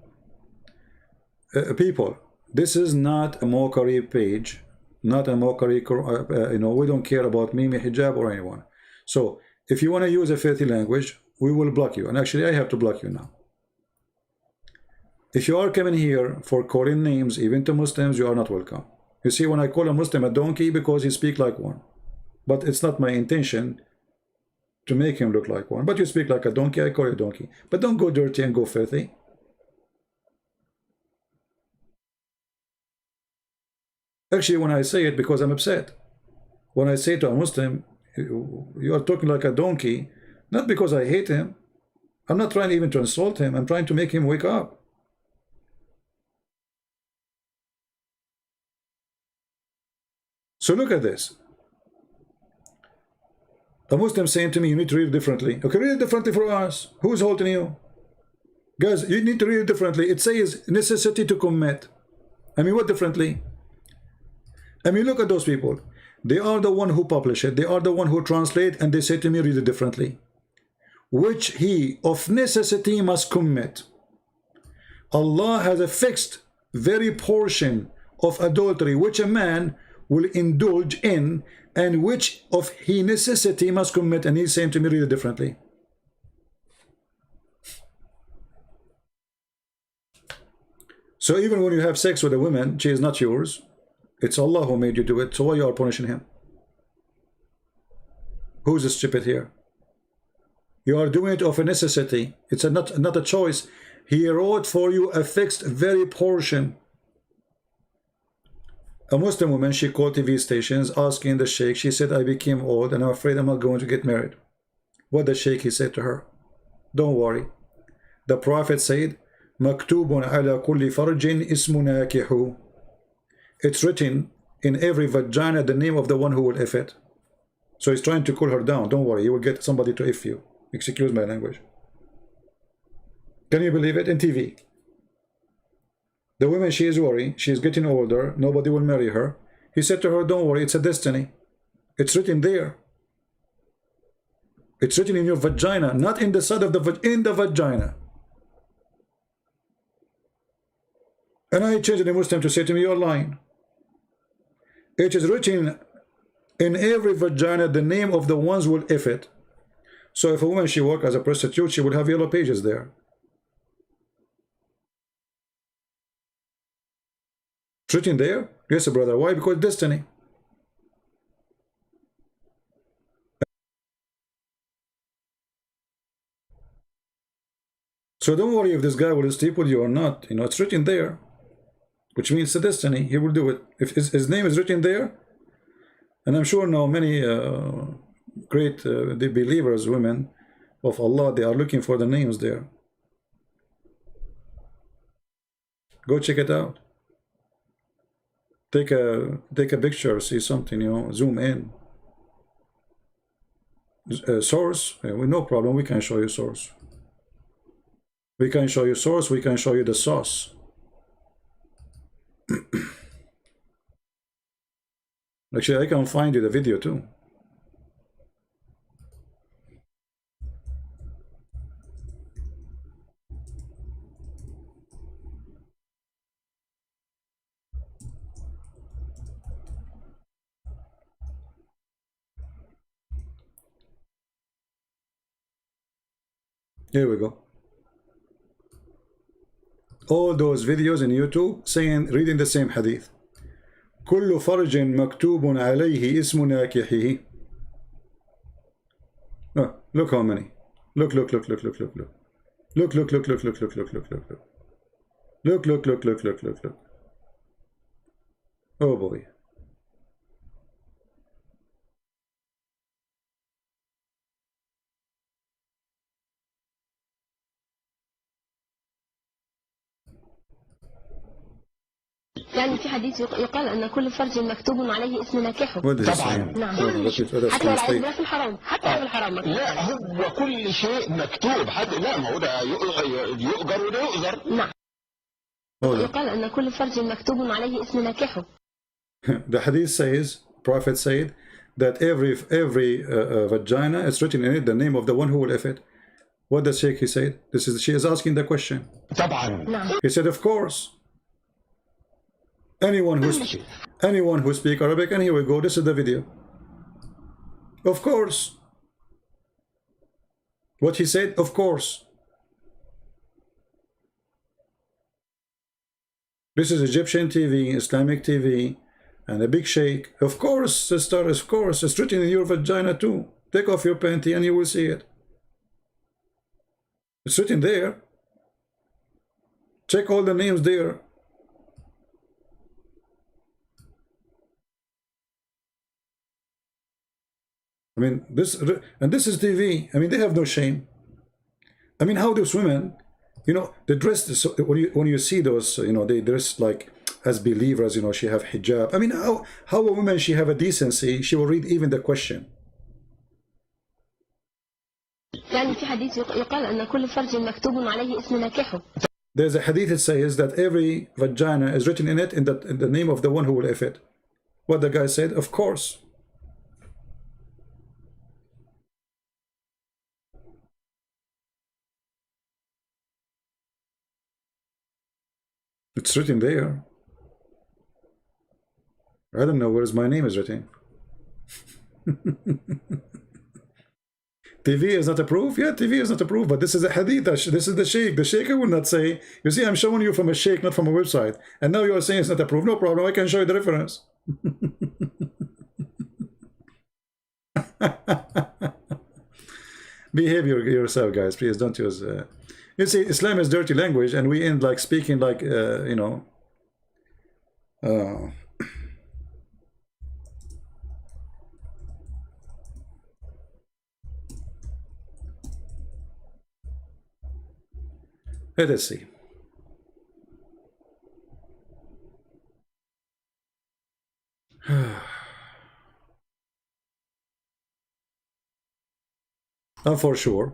People, this is not a mockery page, not a mockery, we don't care about Mimi Hijab or anyone. So if you want to use a filthy language, we will block you. And actually, I have to block you now. If you are coming here for calling names, even to Muslims, you are not welcome. You see, when I call a Muslim a donkey, because he speaks like one. But it's not my intention to make him look like one. But you speak like a donkey, I call you a donkey. But don't go dirty and go filthy. Actually, when I say it, because I'm upset. When I say to a Muslim, you are talking like a donkey, not because I hate him. I'm not trying even to insult him. I'm trying to make him wake up. So look at this. A Muslim saying to me, you need to read it differently. Okay, read it differently for us. Who's holding you? Guys, you need to read it differently. It says necessity to commit. I mean, what differently? I mean, look at those people. They are the one who publish it. They are the one who translate, and they say to me, read it differently. Which he of necessity must commit. Allah has a fixed very portion of adultery which a man will indulge in, and which of he necessity must commit. And he's saying to me, read it differently. So even when you have sex with a woman, she is not yours. It's Allah who made you do it. So why you are punishing him? Who's the stupid here? You are doing it of a necessity. It's not a choice. He wrote for you a fixed very portion. A Muslim woman, she called TV stations asking the sheikh. She said, I became old and I'm afraid I'm not going to get married. What the sheikh, he said to her, don't worry. The Prophet said, Maktubun ala kulli farjin ismu nakihu. It's written in every vagina the name of the one who will if it. So he's trying to cool her down. Don't worry, you will get somebody to if you. Excuse my language. Can you believe it? In TV. The woman, she is worried. She is getting older. Nobody will marry her. He said to her, don't worry, it's a destiny. It's written there. It's written in your vagina, not in the side of the in the vagina. And I changed the Muslim to say to me, you're lying. It is written in every vagina the name of the ones who will if it. So if a woman, she work as a prostitute, she would have yellow pages there. It's written there? Yes, brother. Why? Because destiny. So don't worry if this guy will sleep with you or not. You know, it's written there, which means the destiny. He will do it. If his name is written there, and I'm sure now many great the believers, women of Allah, they are looking for the names there. Go check it out. Take a picture, see something, you know, zoom in. Source, no problem, we can show you source. We can show you source, we can show you the sauce. Actually, I can find you the video too. Here we go. All those videos in YouTube saying, reading the same hadith. كل فرج مكتوب عليه اسم ناكحه. Look how many. Look. Look. Look. Oh boy. يعني في حديث يقال أن كل فرج مكتوب عليه اسم ناكحه. طبعا. نعم. حتى لو في الحرام، حتى لو في الحرام. لا، هو كل شيء مكتوب. حتى لا، ما هو ده يؤجر وده يؤذر. نعم. يقال أن كل فرج مكتوب عليه اسم ناكحه. The hadith says, Prophet said that every vagina is written in it the name of the one who will if it. What does Sheikh he said? She is asking the question. طبعا. نعم. He said, of course. Anyone who speak Arabic, and here we go, this is the video. Of course. What he said, of course. This is Egyptian TV, Islamic TV, and a big sheikh. Of course, sister, of course, it's written in your vagina too. Take off your panty and you will see it. It's written there. Check all the names there. I mean, this is TV. I mean, they have no shame. I mean, how those women, you know, they dress, so when you see those, you know, they dress like as believers, you know, she have hijab. I mean, how a woman, she have a decency, she will read even the question. يعني في حديث يقال أن كل فرج مكتوب عليه اسم ناكحه. There's a hadith that says that every vagina is written in it in the name of the one who will F it. What the guy said, of course. It's written there. I don't know where's my name is written. TV is not approved? Yeah, TV is not approved, but this is a hadith. This is the sheikh. The sheikh will not say, you see, I'm showing you from a sheikh, not from a website. And now you are saying it's not approved. No problem. I can show you the reference. Behave yourself, guys. Please don't use... You see, Islam is dirty language, and we end like speaking like, you know... Let us see. And for sure,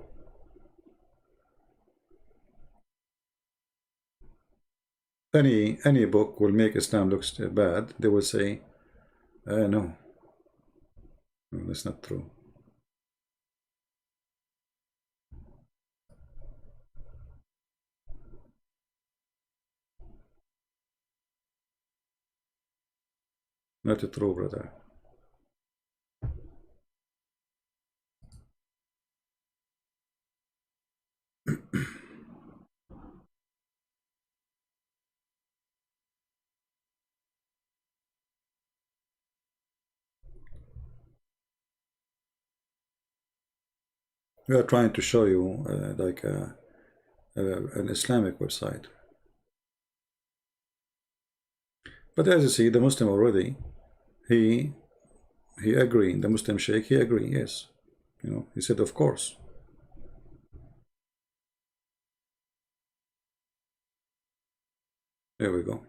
any book will make Islam looks bad. They will say, no, that's not true. Not true, brother. We are trying to show you like an Islamic website. But as you see, the Muslim already, he agreed. The Muslim sheikh, he agreed. Yes, you know, he said, of course. There we go.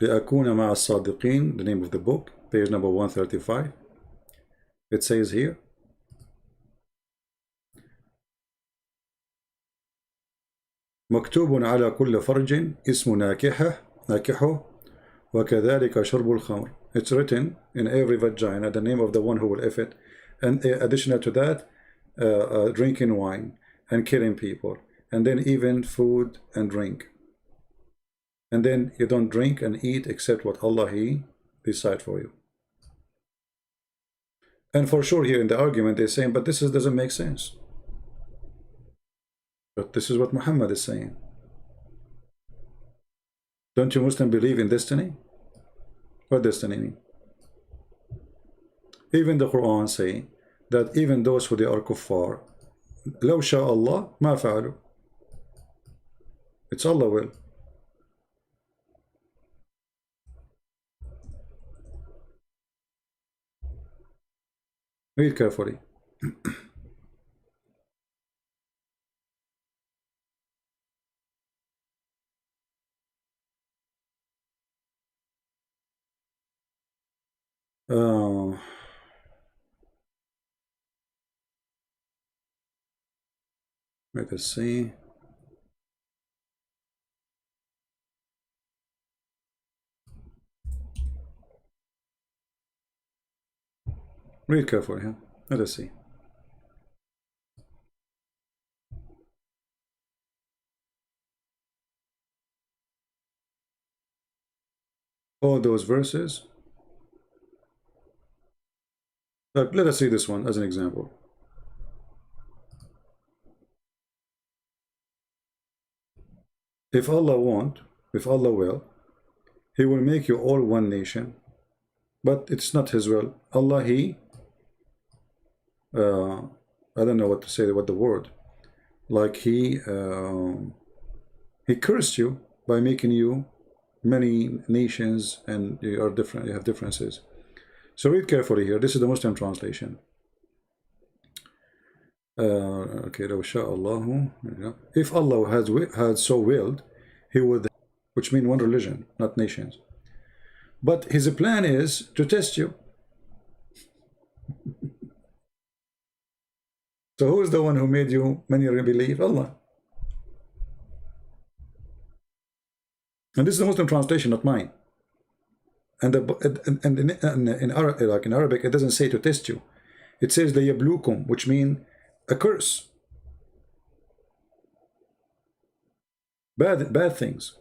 لأكون مع الصادقين, the name of the book, page number 135. It says here, مكتوب على كل فرج اسم ناكحه وكذلك شرب الخمر. It's written in every vagina the name of the one who will F it, and additional to that, drinking wine and killing people, and then even food and drink. And then you don't drink and eat except what Allah He decide for you. And for sure here in the argument they're saying, but this doesn't make sense. But this is what Muhammad is saying. Don't you Muslims believe in destiny? What destiny mean? Even the Quran say that even those who they are kuffar, لو شاء الله ما فعلوا. It's Allah will. Read carefully. Let us see. Read carefully. Huh? Let us see. All those verses. Let us see this one as an example. If Allah want, if Allah will, He will make you all one nation, but it's not His will. Allah, I don't know what to say, what the word, like He cursed you by making you many nations, and you are different, you have differences. So read carefully here. This is the Muslim translation. Okay, if Allah had so willed, He would, which means one religion, not nations. But His plan is to test you. So who is the one who made you many believe? Allah. And this is the Muslim translation, not mine. And in Arabic, it doesn't say to test you. It says liyablukum, which means a curse. Bad things.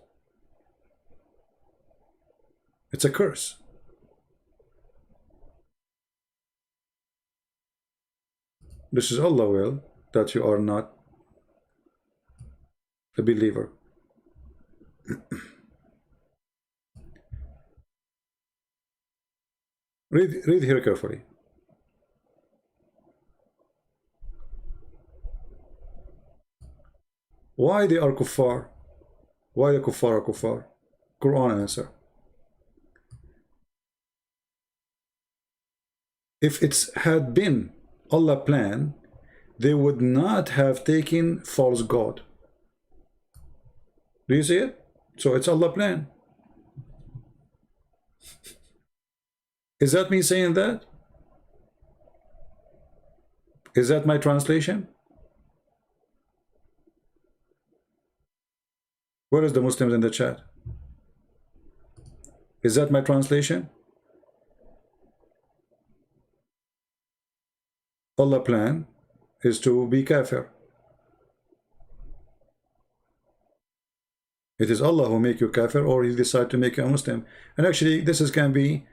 It's a curse. This is Allah will that you are not a believer. Read here carefully. Why they are kuffar? Why the kuffar are kuffar? Quran answer. If it's had been Allah plan, they would not have taken false God. Do you see it? So it's Allah plan. Is that me saying that? Is that my translation? Where is the Muslims in the chat? Is that my translation? Allah plan is to be kafir. It is Allah who make you kafir, or He decide to make you a Muslim. And actually this can be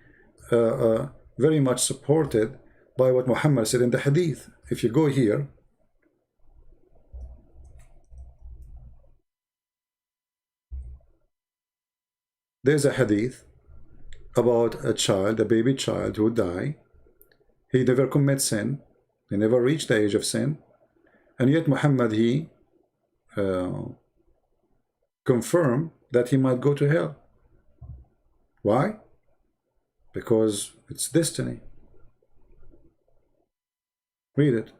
very much supported by what Muhammad said in the hadith. If you go here, there's a hadith about a child, a baby child who died. He never commit sin. He never reached the age of sin. And yet Muhammad, he confirmed that he might go to hell. Why? Because it's destiny. Read it.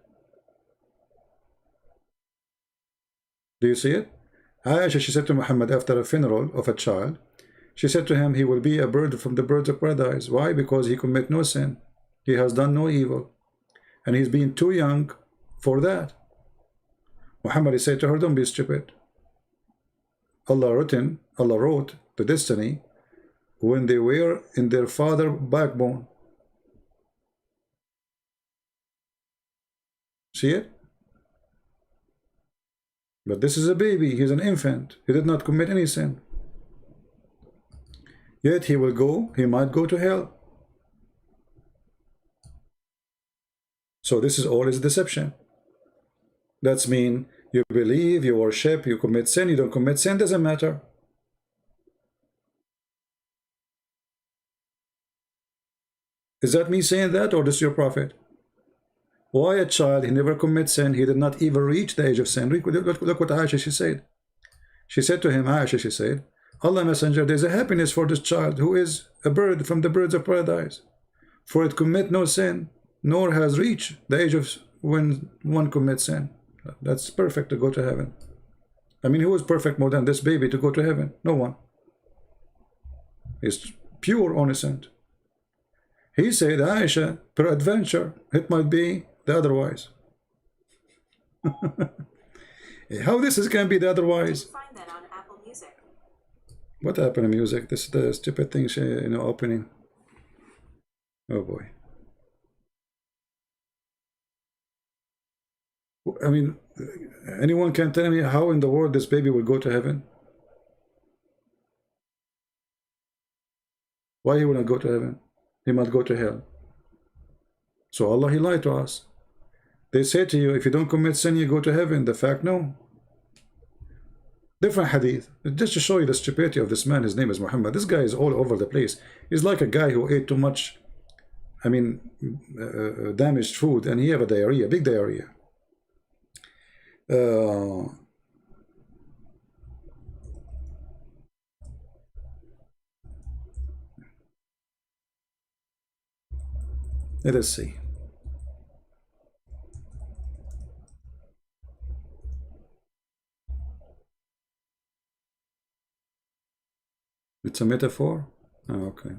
Do you see it? Aisha, she said to Muhammad after a funeral of a child, she said to him, he will be a bird from the birds of paradise. Why? Because he commit no sin. He has done no evil. And he's been too young for that. Muhammad said to her, don't be stupid. Allah wrote the destiny when they were in their father backbone. See it? But this is a baby, he's an infant. He did not commit any sin. Yet he might go to hell. So this is all is deception. That's mean you believe, you worship, you commit sin, you don't commit sin, doesn't matter. Is that me saying that, or this your prophet? Why a child, he never commits sin, he did not even reach the age of sin. Look what Aisha, she said. She said to him, Aisha, she said, Allah Messenger, there's a happiness for this child who is a bird from the birds of paradise. For it commit no sin, nor has reached the age of when one commits sin. That's perfect to go to heaven. I mean, who is perfect more than this baby to go to heaven? No one. He's pure innocent. He said, Aisha, peradventure, it might be the otherwise. How this can be the otherwise? Find that on Apple Music. What happened to music? This is the stupid thing, opening. Oh boy. I mean, anyone can tell me how in the world this baby will go to heaven? Why he will not go to heaven? He might go to hell. So Allah, he lied to us. They say to you, if you don't commit sin, you go to heaven. The fact, no. Different hadith. Just to show you the stupidity of this man, his name is Muhammad. This guy is all over the place. He's like a guy who ate too much, I mean, damaged food, and he have a diarrhea, big diarrhea. Let us see. It's a metaphor? Oh, okay.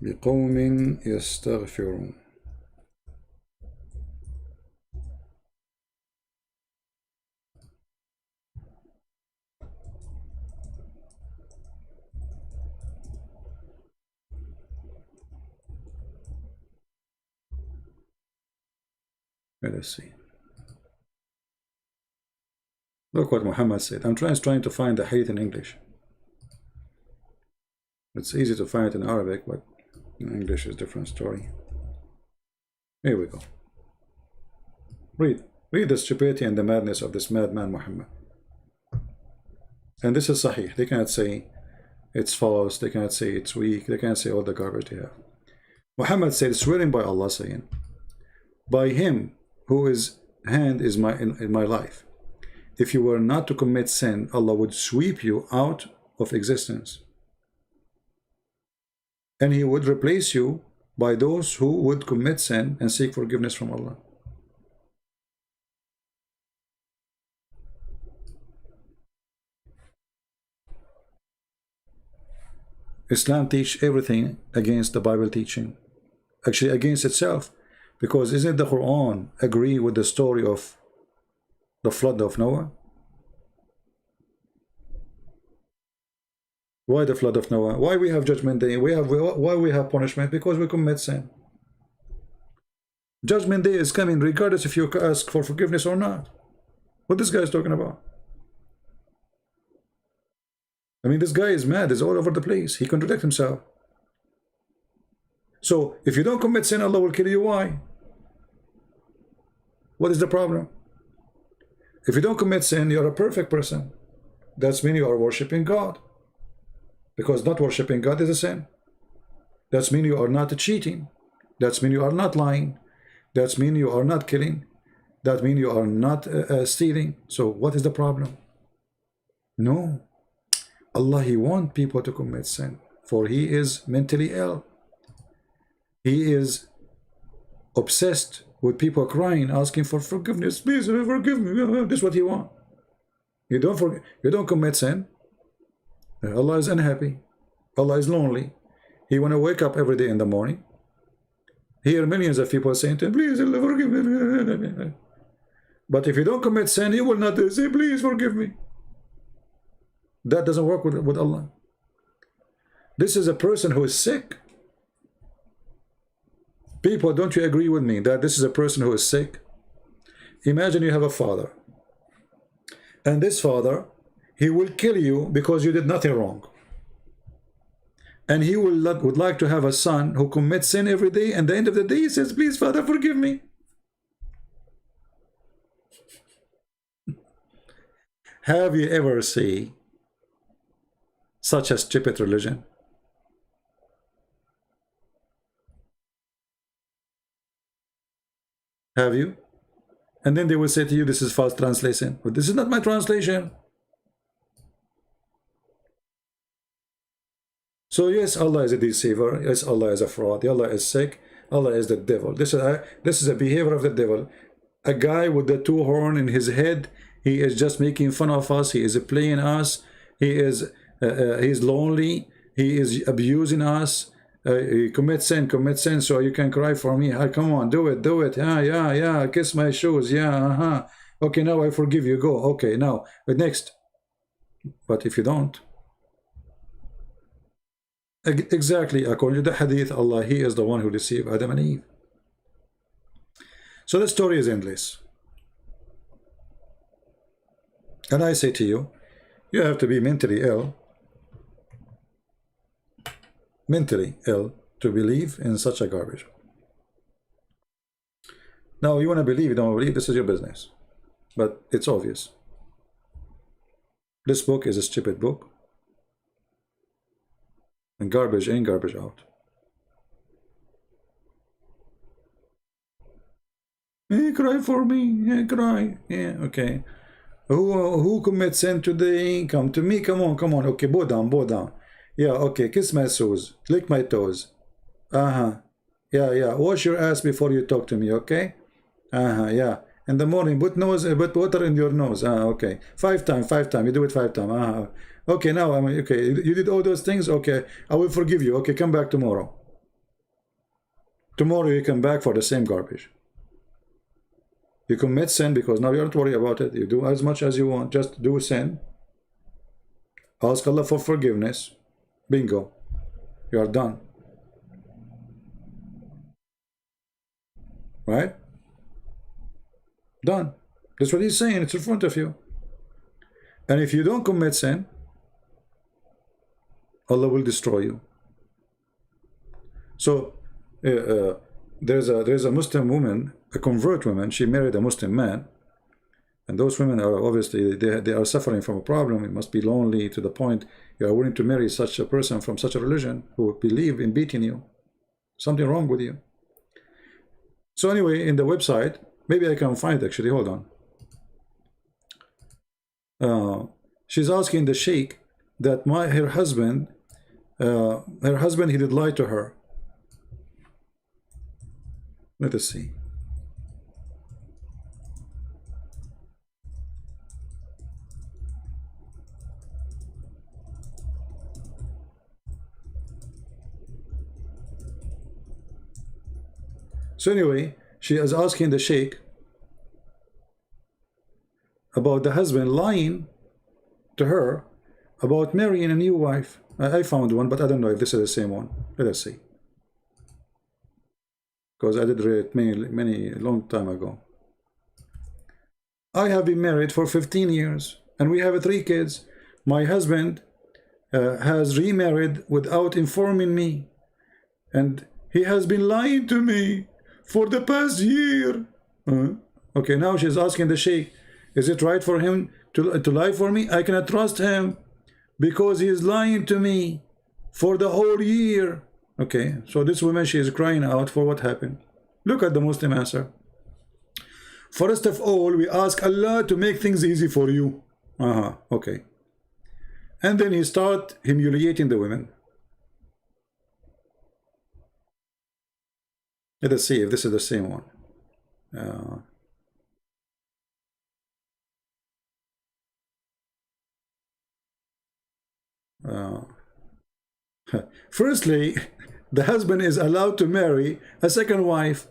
بقوم يستغفرون. Let us see. Look what Muhammad said. I'm trying to find the hadith in English. It's easy to find it in Arabic, but in English is a different story. Here we go. Read the stupidity and the madness of this madman Muhammad. And this is Sahih. They cannot say it's false. They cannot say it's weak. They cannot say all the garbage they have. Muhammad said, swearing by Allah, saying, by him whose hand is in my life, if you were not to commit sin, Allah would sweep you out of existence. And he would replace you by those who would commit sin and seek forgiveness from Allah. Islam teach everything against the Bible teaching, actually against itself, because isn't the Quran agree with the story of the flood of Noah? Why the flood of Noah? Why we have judgment day? Why we have punishment? Because we commit sin. Judgment day is coming regardless if you ask for forgiveness or not. What this guy is talking about? I mean, this guy is mad. He's all over the place. He contradicts himself. So if you don't commit sin, Allah will kill you. Why? What is the problem? If you don't commit sin, you're a perfect person. That means you are worshiping God. Because not worshiping God is a sin. That means you are not cheating. That means you are not lying. That means you are not killing. That means you are not stealing. So what is the problem? No. Allah, He wants people to commit sin. For He is mentally ill. He is obsessed with people crying, asking for forgiveness. Please forgive me. This is what He wants. You don't commit sin. Allah is unhappy. Allah is lonely. He want to wake up every day in the morning. Hear millions of people saying to him, please Allah, forgive me. But if you don't commit sin, He will not say, please forgive me. That doesn't work with Allah. This is a person who is sick. People, don't you agree with me that this is a person who is sick? Imagine you have a father. And this father, he will kill you because you did nothing wrong. And he would like to have a son who commits sin every day, and at the end of the day he says, please Father, forgive me. Have you ever seen such a stupid religion? Have you? And then they will say to you, this is false translation. But this is not my translation. So yes, Allah is a deceiver. Yes, Allah is a fraud. Allah is sick. Allah is the devil. This is a behavior of the devil. A guy with the two horns in his head. He is just making fun of us. He is playing us. He is lonely. He is abusing us. Commit sin, so you can cry for me. Come on, do it. Yeah. Kiss my shoes. Yeah, Okay, now I forgive you. Go. Okay, now next. But if you don't. Exactly, according to the hadith, Allah, He is the one who deceived Adam and Eve. So the story is endless. And I say to you, you have to be mentally ill to believe in such a garbage. Now, you want to believe, you don't believe, this is your business. But it's obvious. This book is a stupid book. And garbage in, garbage out. Cry for me, cry. Yeah, okay. Who commits sin today? Come to me, come on, come on. Okay, bow down, bow down. Yeah, okay, kiss my toes, lick my toes. Yeah, yeah, wash your ass before you talk to me, okay? Yeah. In the morning, put water in your nose. Okay. 5 times, you do it 5 times. Okay, now, okay, you did all those things? Okay, I will forgive you. Okay, come back tomorrow. Tomorrow you come back for the same garbage. You commit sin because now you don't worry about it. You do as much as you want. Just do sin. Ask Allah for forgiveness. Bingo. You are done. Right? Done. That's what he's saying. It's in front of you. And if you don't commit sin, Allah will destroy you. So there's a Muslim woman, a convert woman. She married a Muslim man, and those women are obviously they are suffering from a problem. It must be lonely to the point you are willing to marry such a person from such a religion who believe in beating you. Something wrong with you. So anyway, in the website, maybe I can find it actually. Hold on. She's asking the sheikh that her husband, he did lie to her. Let us see. So anyway, she is asking the sheikh about the husband lying to her about marrying a new wife. I found one, but I don't know if this is the same one. Let us see. Because I did read it many long time ago. I have been married for 15 years and we have 3 kids. My husband has remarried without informing me, and he has been lying to me for the past year. Okay, now she's asking the sheikh, is it right for him to lie for me? I cannot trust him because he is lying to me for the whole year. Okay, so this woman, she is crying out for what happened. Look at the Muslim answer. First of all, we ask Allah to make things easy for you. Okay. And then he start humiliating the women. Let us see if this is the same one. Firstly, the husband is allowed to marry a second wife,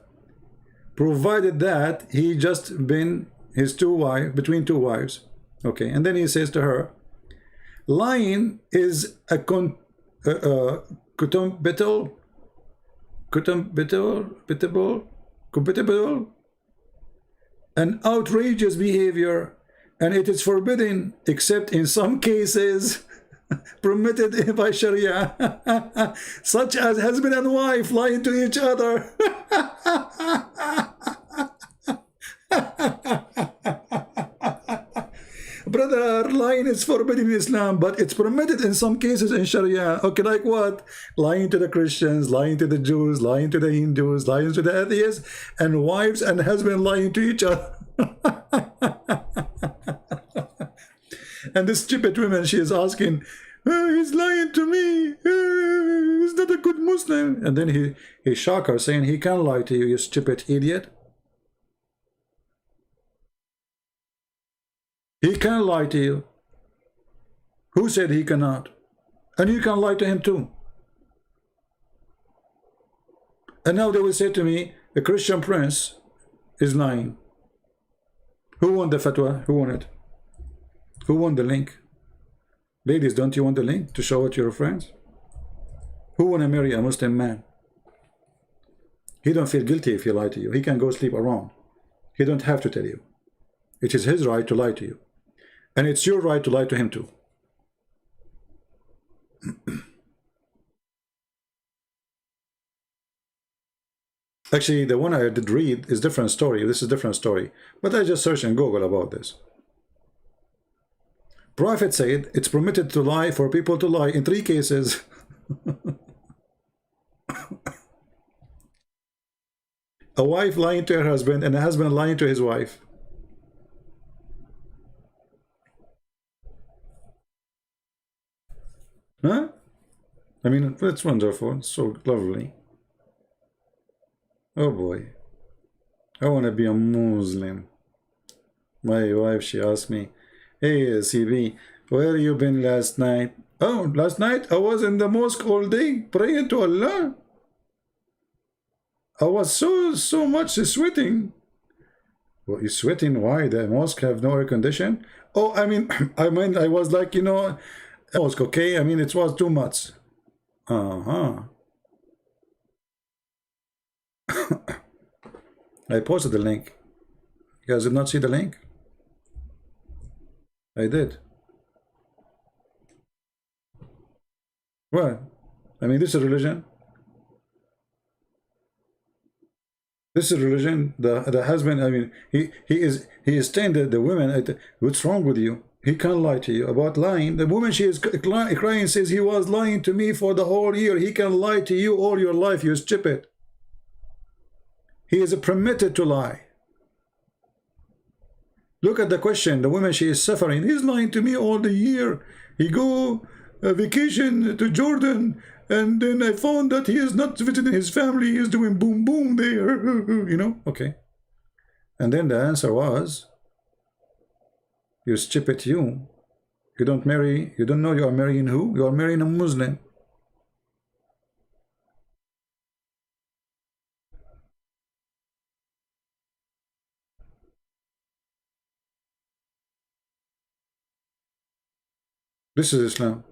provided that he just been between 2 wives. Okay, and then he says to her, lying is a compatible, an outrageous behavior, and it is forbidden except in some cases permitted by Sharia, such as husband and wife lying to each other. Brother, lying is forbidden in Islam, but it's permitted in some cases in Sharia. Okay, like what? Lying to the Christians, lying to the Jews, lying to the Hindus, lying to the atheists, and wives and husbands lying to each other. And this stupid woman, she is asking, he's lying to me. He's not a good Muslim. And then he shocked her, saying, he can't lie to you, you stupid idiot. He can lie to you. Who said he cannot? And you can lie to him too. And now they will say to me, the Christian prince is lying. Who won the fatwa? Who won it? Who won the link? Ladies, don't you want the link to show it to your friends? Who want to marry a Muslim man? He don't feel guilty if he lie to you. He can go sleep around. He don't have to tell you. It is his right to lie to you. And it's your right to lie to him too. Actually, the one I did read is different story. This is different story. But I just searched in Google about this. Prophet said it's permitted to lie for people to lie in 3 cases. A wife lying to her husband and a husband lying to his wife. Huh? I mean, it's wonderful. It's so lovely. Oh boy. I want to be a Muslim. My wife, she asked me, hey, CB, where you been last night? Oh, last night I was in the mosque all day praying to Allah. I was so much sweating. Well, you're sweating? Why? The mosque have no air condition? Oh, I mean, I was like, you know, mosque, okay? I mean, it was too much. Uh-huh. I posted the link. You guys did not see the link? I did. What? I mean, this is religion. This is religion. The husband, I mean, he is saying that the women, what's wrong with you? He can't lie to you about lying. The woman, she is crying, says he was lying to me for the whole year. He can lie to you all your life, you stupid. He is permitted to lie. Look at the question. The woman, she is suffering. He's lying to me all the year. He go vacation to Jordan, and then I found that he is not visiting his family. He is doing boom boom there. You know? Okay. And then the answer was, you stupid you. You don't marry, you don't know you are marrying who? You are marrying a Muslim. This is Islam.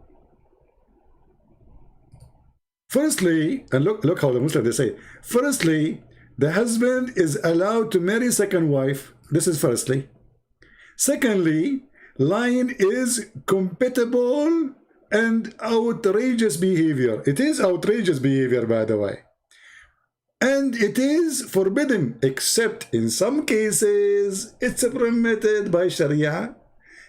Firstly, and look how the Muslims, they say, firstly, the husband is allowed to marry second wife. This is firstly. Secondly, lying is compatible and outrageous behavior. It is outrageous behavior, by the way. And it is forbidden, except in some cases, it's permitted by Sharia,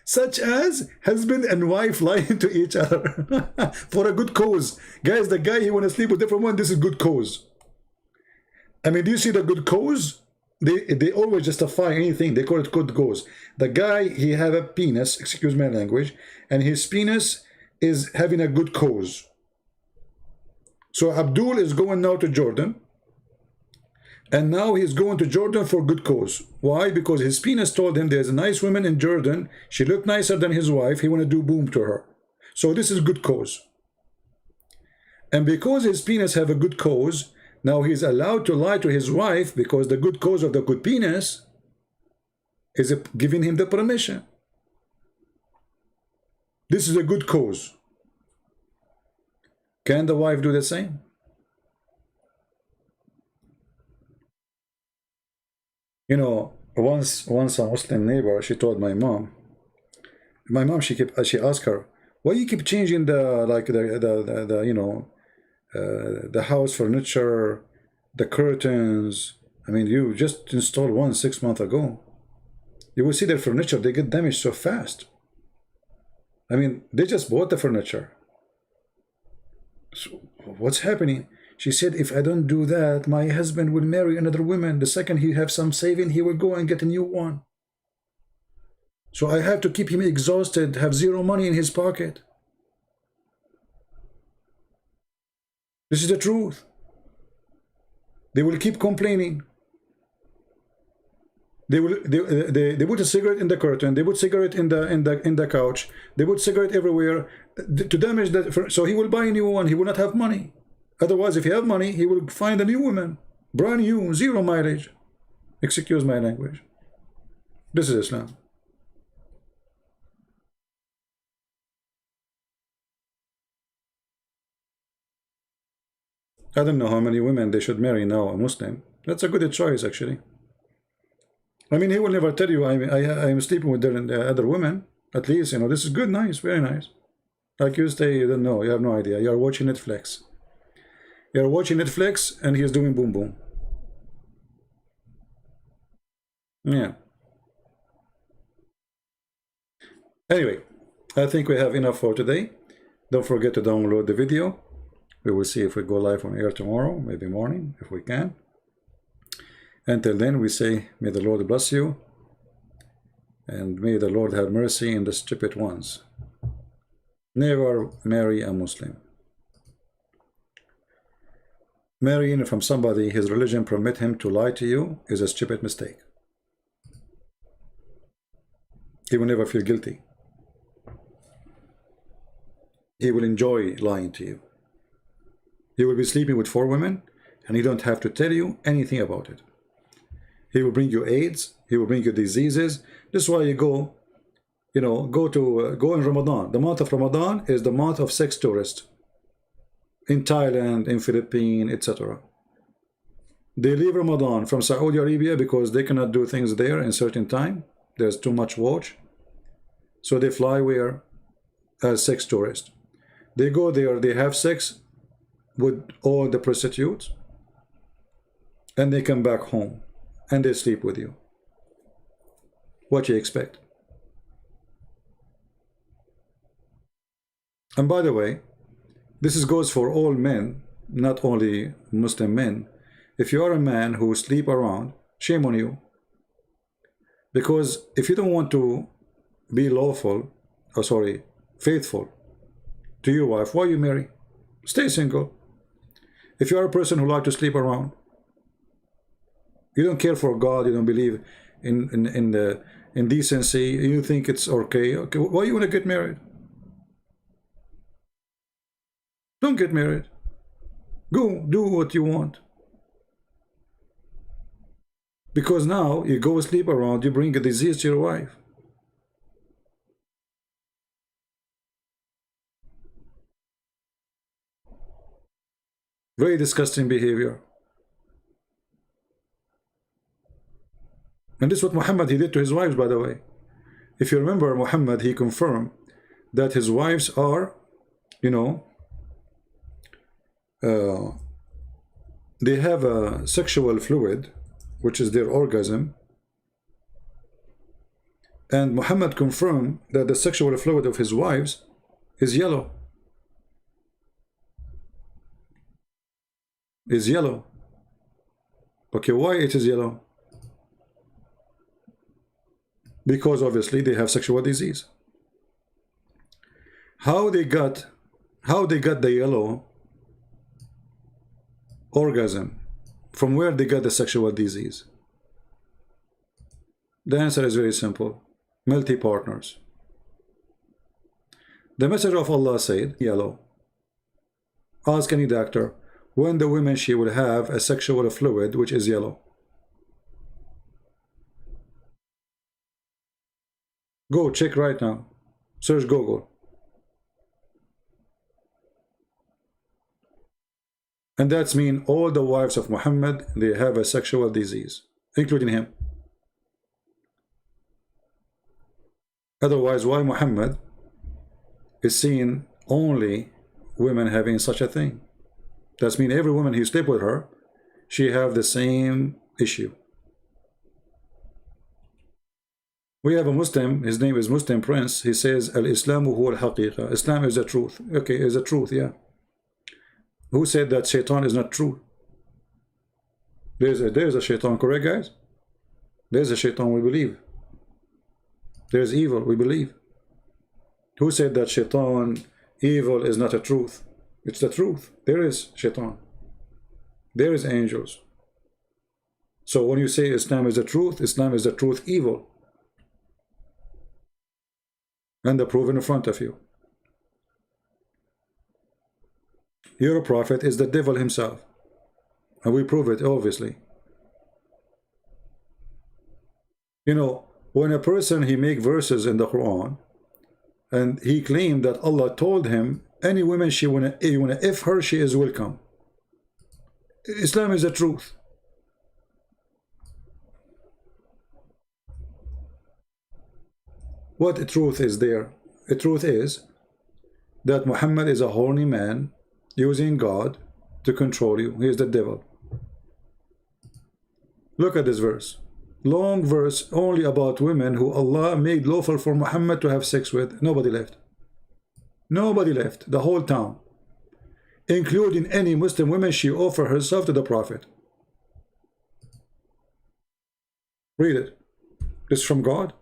such as husband and wife lying to each other for a good cause. Guys, the guy, he want to sleep with different one, this is good cause. I mean, do you see the good cause? They always justify anything. They call it good cause. The guy, he have a penis, excuse my language, and his penis is having a good cause. So Abdul is going now to Jordan, and now he's going to Jordan for good cause. Why? Because his penis told him there's a nice woman in Jordan. She looked nicer than his wife. He want to do boom to her. So this is good cause. And because his penis have a good cause, now he's allowed to lie to his wife because the good cause of the good penis is giving him the permission. This is a good cause. Can the wife do the same? You know, once a Muslim neighbor, she told my mom, she asked her, why you keep changing the you know, the house furniture, the curtains? I mean, you just installed one 6 months ago. You will see their furniture, they get damaged so fast. I mean, they just bought the furniture. So what's happening? She said, if I don't do that, my husband will marry another woman. The second he have some saving, he will go and get a new one. So I have to keep him exhausted, have zero money in his pocket. This is the truth. They will keep complaining. They put a cigarette in the curtain. They put cigarette in the couch. They put cigarette everywhere to damage that. So he will buy a new one. He will not have money. Otherwise, if he have money, he will find a new woman, brand new, zero mileage. Excuse my language. This is Islam. I don't know how many women they should marry now, a Muslim. That's a good choice, actually. I mean, he will never tell you I am sleeping with the other women. At least, you know, this is good, nice, very nice. Like you say, you don't know, you have no idea. You are watching Netflix. You're watching Netflix and he's doing boom boom. Yeah. Anyway, I think we have enough for today. Don't forget to download the video. We will see if we go live on air tomorrow, maybe morning, if we can. Until then, we say, may the Lord bless you, and may the Lord have mercy on the stupid ones. Never marry a Muslim. Marrying from somebody his religion permit him to lie to you is a stupid mistake. He will never feel guilty. He will enjoy lying to you. He will be sleeping with 4 women, and he don't have to tell you anything about it. He will bring you AIDS. He will bring you diseases. This is why you go, go in Ramadan. The month of Ramadan is the month of sex tourists. In Thailand, in Philippines, etc. They leave Ramadan from Saudi Arabia because they cannot do things there in certain time. There's too much watch. So they fly where? As sex tourists. They go there, they have sex with all the prostitutes, and they come back home and they sleep with you. What you expect? And by the way, this goes for all men, not only Muslim men. If you are a man who sleep around, shame on you. Because if you don't want to be faithful to your wife, why you marry? Stay single. If you are a person who like to sleep around, you don't care for God, you don't believe in decency, you think it's okay, why you want to get married? Don't get married. Go do what you want. Because now you go sleep around, you bring a disease to your wife. Very disgusting behavior. And this is what Muhammad, he did to his wives, by the way. If you remember, Muhammad, he confirmed that his wives are, they have a sexual fluid, which is their orgasm. And Muhammad confirmed that the sexual fluid of his wives is yellow. Is yellow. Okay, why it is yellow? Because obviously they have sexual disease. How they got the yellow orgasm? From where they got the sexual disease? The answer is very simple. Multi-partners. The Messenger of Allah said, yellow. Ask any doctor when the woman she will have a sexual fluid which is yellow. Go check right now. Search Google. And that's mean all the wives of Muhammad, they have a sexual disease, including him. Otherwise, why Muhammad is seeing only women having such a thing? That's mean every woman who sleep with her, she have the same issue. We have a Muslim, his name is Muslim Prince. He says, Al-Islamu huwa al-haqiqa. Islam is the truth. Okay, is the truth, yeah. Who said that shaitan is not true? There's a shaitan, correct, guys? There's a shaitan, we believe. There's evil, we believe. Who said that shaitan, evil is not a truth? It's the truth. There is shaitan. There is angels. So when you say Islam is the truth, Islam is the truth evil. And the proof in front of you. Your prophet is the devil himself. And we prove it, obviously. You know, when a person, he make verses in the Quran, and he claimed that Allah told him, any woman you wanna if her, she is welcome. Islam is the truth. What truth is there? The truth is that Muhammad is a horny man using God to control you. He is the devil. Look at this verse. long verse only about women who Allah made lawful for Muhammad to have sex with. Nobody left. Nobody left. The whole town, including any Muslim women, she offered herself to the Prophet. Read it. It's from God.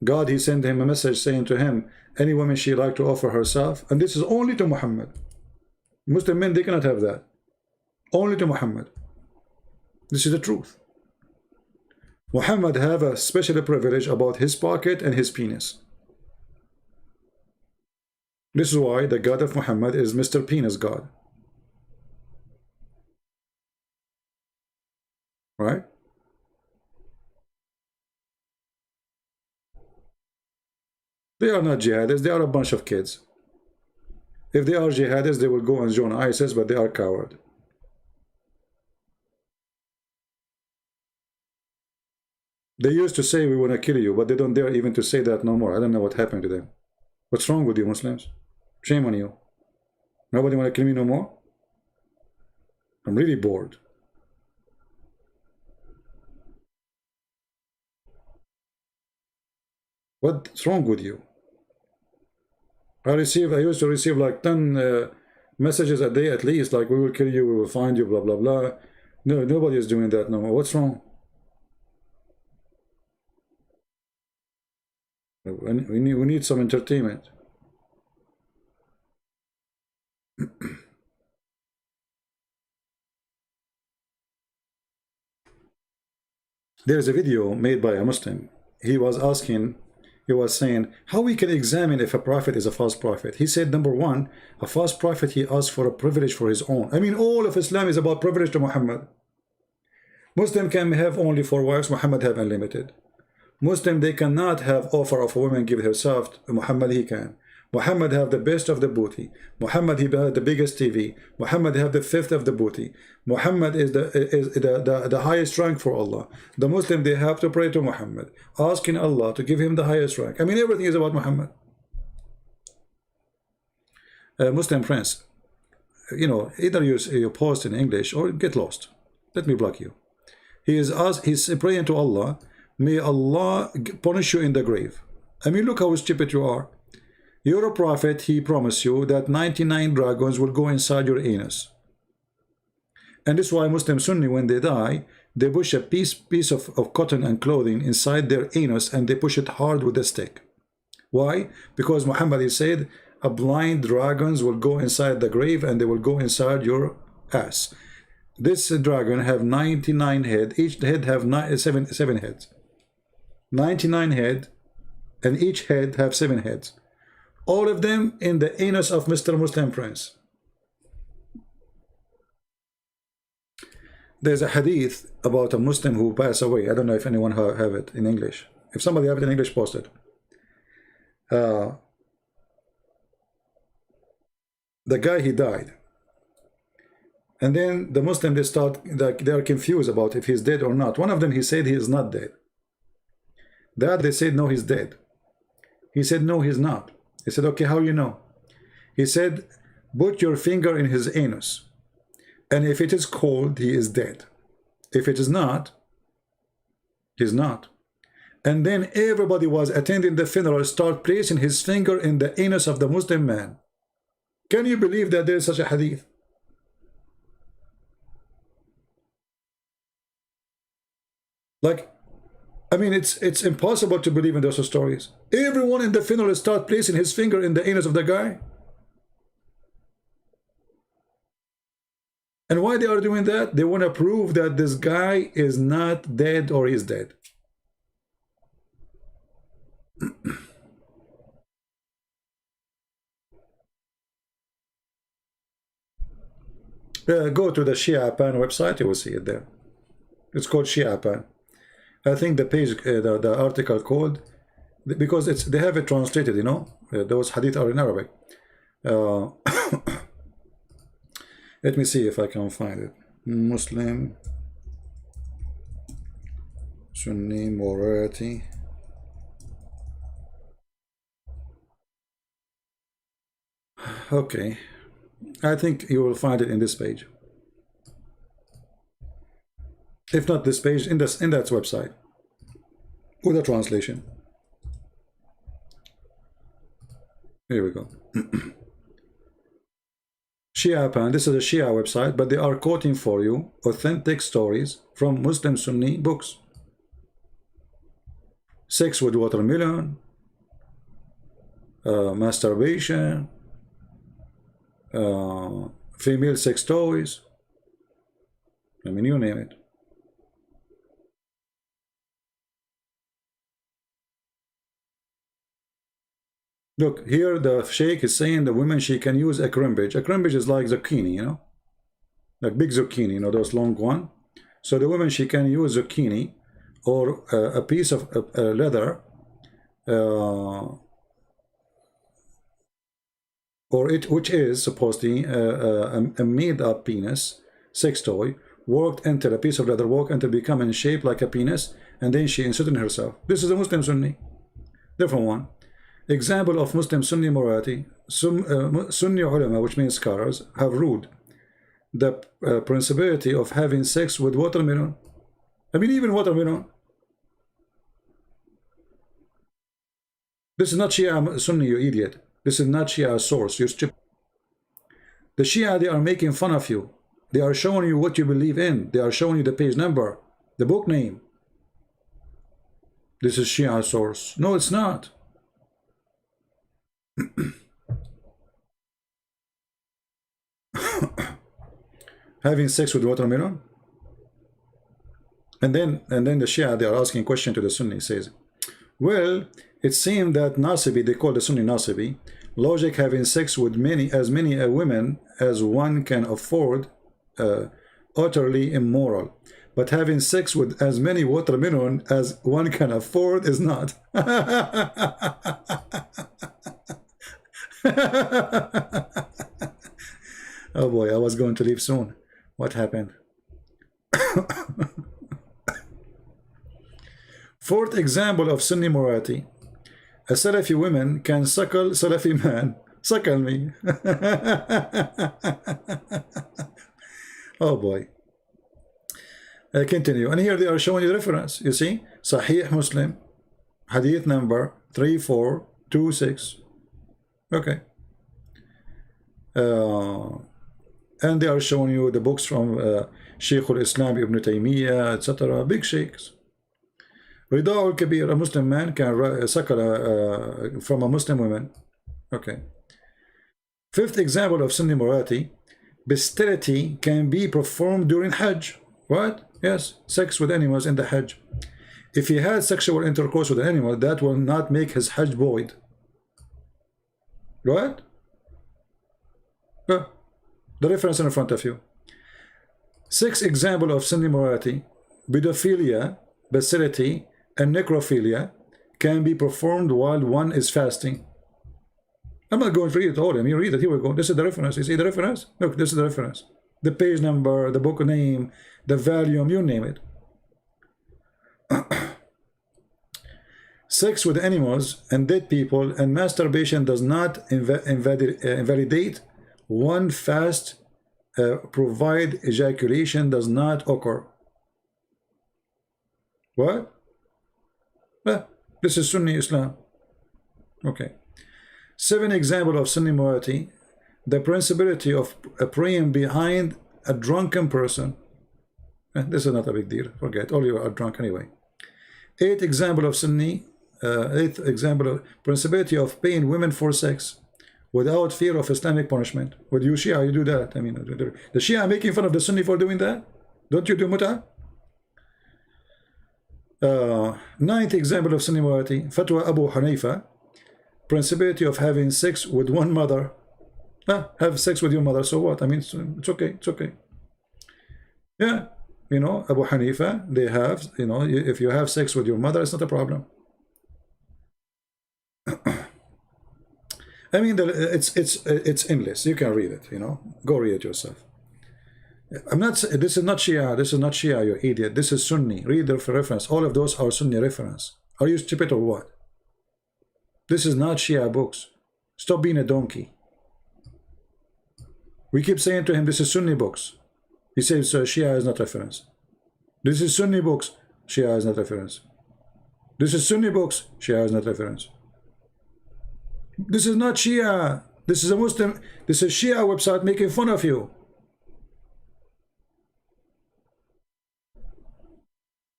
God, he sent him a message saying to him, any woman she like to offer herself, and this is only to Muhammad. Muslim men, they cannot have that. Only to Muhammad. This is the truth. Muhammad have a special privilege about his pocket and his penis. This is why the God of Muhammad is Mr. Penis God. Right? They are not jihadists, they are a bunch of kids. If they are jihadists, they will go and join ISIS, but they are coward. They used to say we want to kill you, but they don't dare even to say that no more. I don't know what happened to them. What's wrong with you Muslims? Shame on you. Nobody want to kill me no more? I'm really bored. What's wrody with you? I used to receive like 10 messages a day at least, like we will kill you, we will find you, blah blah blah. No, nobody is doing that no more. What's wrong? We need some entertainment. There's a video made by a Muslim. He was saying how we can examine if a prophet is a false prophet. He said, number one, a false prophet, he asks for a privilege for his own. I mean, all of Islam is about privilege to Muhammad. Muslim can have only 4 wives, Muhammad have unlimited. Muslim, they cannot have offer of a woman give herself, Muhammad he can. Muhammad have the best of the booty. Muhammad he had the biggest TV. Muhammad have the 5th of the booty. Muhammad is the highest rank for Allah. The Muslim, they have to pray to Muhammad, asking Allah to give him the highest rank. I mean, everything is about Muhammad. Muslim friends, you know, either you post in English or get lost. Let me block you. He's praying to Allah, may Allah punish you in the grave. I mean, look how stupid you are. You're a prophet, he promised you that 99 dragons will go inside your anus. And this is why Muslim Sunni, when they die, they push a piece of cotton and clothing inside their anus and they push it hard with a stick. Why? Because Muhammad, he said, a blind dragons will go inside the grave and they will go inside your ass. This dragon have 99 heads, each head have seven heads. 99 head, and each head have 7 heads. All of them in the anus of Mr. Muslim Prince. There's a hadith about a Muslim who passed away. I don't know if anyone have it in English. If somebody have it in English, post it. The guy, he died. And then the Muslim, they are confused about if he's dead or not. One of them, he said he is not dead. The other, they said, no, he's dead. He said, no, he's not. He said, okay, how you know? He said, put your finger in his anus. And if it is cold, he is dead. If it is not, he's not. And then everybody was attending the funeral, start placing his finger in the anus of the Muslim man. Can you believe that there is such a hadith? Like, I mean, it's impossible to believe in those stories. Everyone in the funeral start placing his finger in the anus of the guy. And why they are doing that? They want to prove that this guy is not dead or is dead. Go to the Shia Pan website, you will see it there. It's called Shia Pan. I think the page, the article called, because they have it translated, you know, those hadith are in Arabic. Let me see if I can find it. Muslim Sunni morality. Okay, I think you will find it in this page. If not this page, in that website with a translation. Here we go. Shia Pan, this is a Shia website, but they are quoting for you authentic stories from Muslim Sunni books. Sex with watermelon, masturbation, female sex toys. I mean, you name it. Look, here the sheikh is saying the women, she can use a crimbage. A crimbage is like zucchini, you know? Like big zucchini, you know, those long one. So the woman, she can use zucchini or a piece of leather or which is supposedly a made-up penis, sex toy, worked into a piece of leather, worked until becoming shaped like a penis, and then she inserted herself. This is a Muslim Sunni. Different one. Example of Muslim Sunni morality. Sunni ulama, which means scholars, have ruled the principality of having sex with watermelon. I mean, even watermelon. This is not Shia Sunni, you idiot. This is not Shia source, you stupid. The Shia, they are making fun of you. They are showing you what you believe in. They are showing you the page number, the book name. This is Shia source. No, it's not. Having sex with watermelon. And then the Shia, they are asking a question to the Sunni, says, well, it seemed that Nasibi, they call the Sunni Nasibi, logic having sex with as many women as one can afford, utterly immoral. But having sex with as many watermelon as one can afford is not. Oh boy, I was going to leave soon. What happened? Fourth example of Sunni morality. A Salafi woman can suckle Salafi man. Suckle me. Oh boy. Continue. And here they are showing you the reference. You see? Sahih Muslim. Hadith number 3426. Okay. And they are showing you the books from Shaykh al-Islam Ibn Taymiyyah, etc. Big sheikhs. Rida al-Kabir, a Muslim man can suckle from a Muslim woman. Okay. Fifth example of Sunni morality. Bestiality can be performed during Hajj. What? Yes, sex with animals in the Hajj. If he had sexual intercourse with an animal, that will not make his Hajj void. What? The reference in front of you. Sixth example of Sunni morality. Pedophilia, bestiality, and necrophilia can be performed while one is fasting. I'm not going to read it all. I mean, read it. Here we go. This is the reference. You see the reference? Look, this is the reference. The page number, the book name, the volume, you name it. Sex with animals and dead people and masturbation does not invalidate one fast, provide ejaculation does not occur. What? This is Sunni Islam. Okay. 7 example of Sunni morality. The principality of praying behind a drunken person. This is not a big deal. Forget. All you are drunk anyway. 8 example of Sunni. 8th example of principality of paying women for sex without fear of Islamic punishment. With you Shia, you do that. I mean, the Shia are making fun of the Sunni for doing that. Don't you do muta? 9th example of Sunni morality. Fatwa Abu Hanifa. Principality of having sex with one mother. Have sex with your mother, so what? I mean, it's okay, it's okay. Yeah, you know, Abu Hanifa, they have, you know, if you have sex with your mother, it's not a problem. I mean, it's endless. You can read it, you know. Go read it yourself. I'm not. This is not Shia. This is not Shia, you idiot. This is Sunni. Read the reference. All of those are Sunni reference. Are you stupid or what? This is not Shia books. Stop being a donkey. We keep saying to him, this is Sunni books. He says Shia is not reference. This is Sunni books. Shia is not reference. This is Sunni books. Shia is not reference. This is not Shia. This is a Muslim. This is Shia website making fun of you.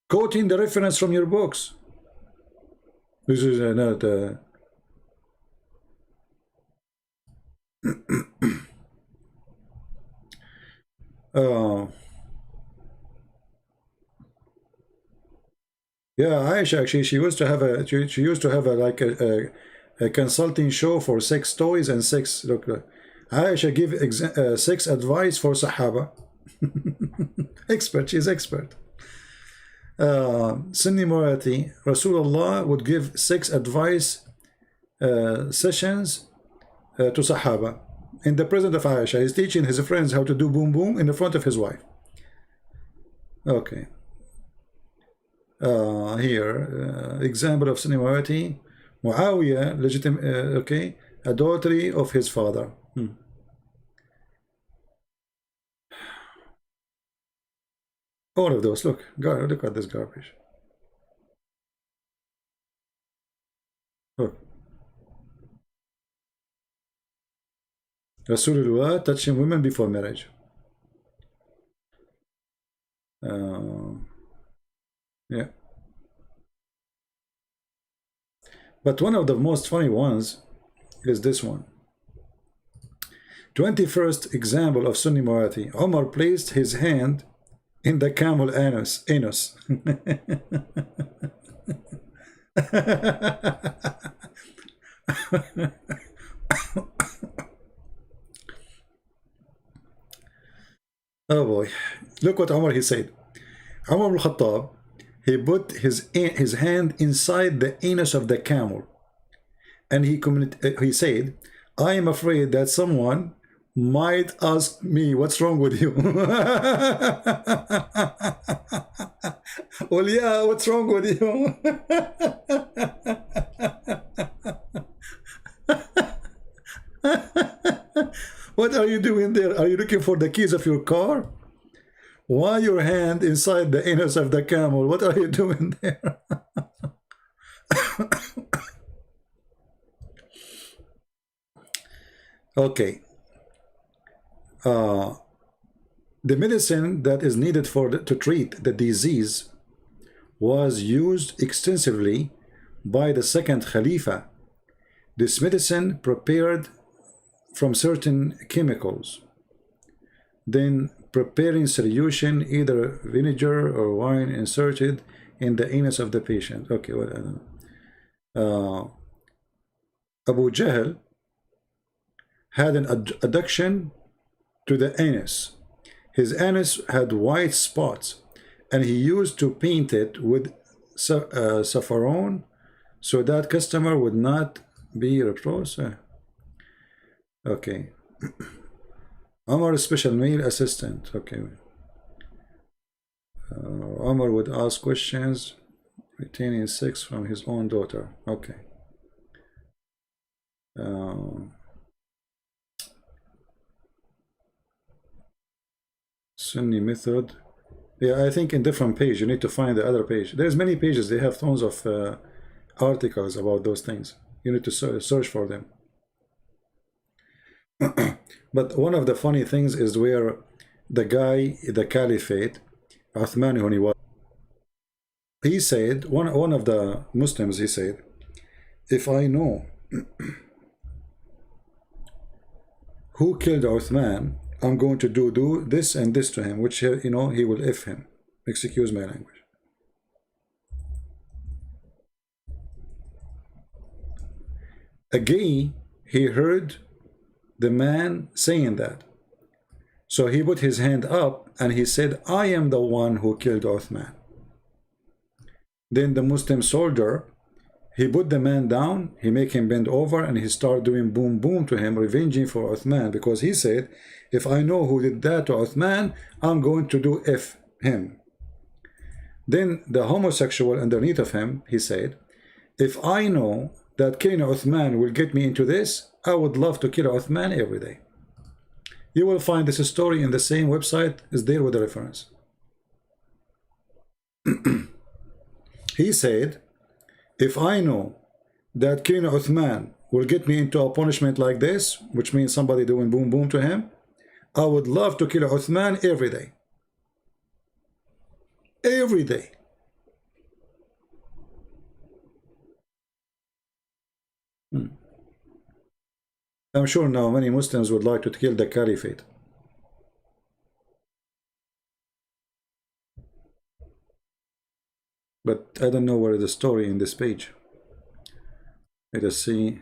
Quoting the reference from your books. This is not. Yeah, Aisha actually she used to have a like a consulting show for sex toys and sex. Look, Aisha give sex advice for Sahaba. Expert, she's expert. Sunni morality. Rasulullah would give sex advice sessions to Sahaba in the presence of Aisha. He's teaching his friends how to do boom boom in the front of his wife. Okay. Here, example of Sunni morality. Muawiyah, legitimate, okay, adultery of his father. All of those. Look, look at this garbage. Look. Rasulullah touching women before marriage. Yeah. But one of the most funny ones is this one. 21st example of Sunni morality. Omar placed his hand in the camel anus. Oh boy. Look what Omar he said. Umar al-Khattab, he put his hand inside the anus of the camel, and he said, I am afraid that someone might ask me, what's wrong with you? Well, yeah, what's wrong with you? What are you doing there? Are you looking for the keys of your car? Why your hand inside the anus of the camel? What are you doing there? Okay. The medicine that is needed to treat the disease was used extensively by the second Khalifa. This medicine prepared from certain chemicals, then preparing solution, either vinegar or wine, inserted in the anus of the patient. Okay, well, Abu Jahl had an adduction to the anus. His anus had white spots, and he used to paint it with saffron so that customer would not be reproached. Okay. Omar's special male assistant. Okay. Omar would ask questions, retaining sex from his own daughter. Okay. Sunni method. Yeah, I think in different page you need to find the other page. There's many pages. They have tons of articles about those things. You need to search for them. But one of the funny things is where the guy, the caliphate, Uthman, when he said, one of the Muslims, he said, if I know who killed Uthman, I'm going to do this and this to him, which, you know, he will F him. Excuse my language. Again, he heard the man saying that. So he put his hand up and he said, I am the one who killed Uthman. Then the Muslim soldier, he put the man down, he make him bend over, and he started doing boom boom to him, revenging for Uthman, because he said, if I know who did that to Uthman, I'm going to do F him. Then the homosexual underneath of him, he said, if I know that killing Uthman will get me into this, I would love to kill Uthman every day. You will find this story in the same website, is there with the reference. He said, if I know that killing Uthman will get me into a punishment like this, which means somebody doing boom boom to him, I would love to kill Uthman every day. Every day. I'm sure now many Muslims would like to kill the caliphate. But I don't know where is the story in this page. Let us see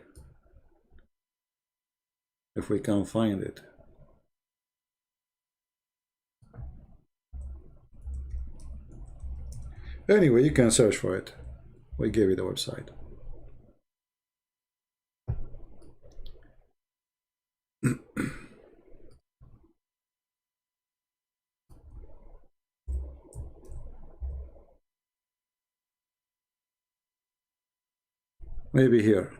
if we can find it. Anyway, you can search for it. We gave you the website. Maybe here.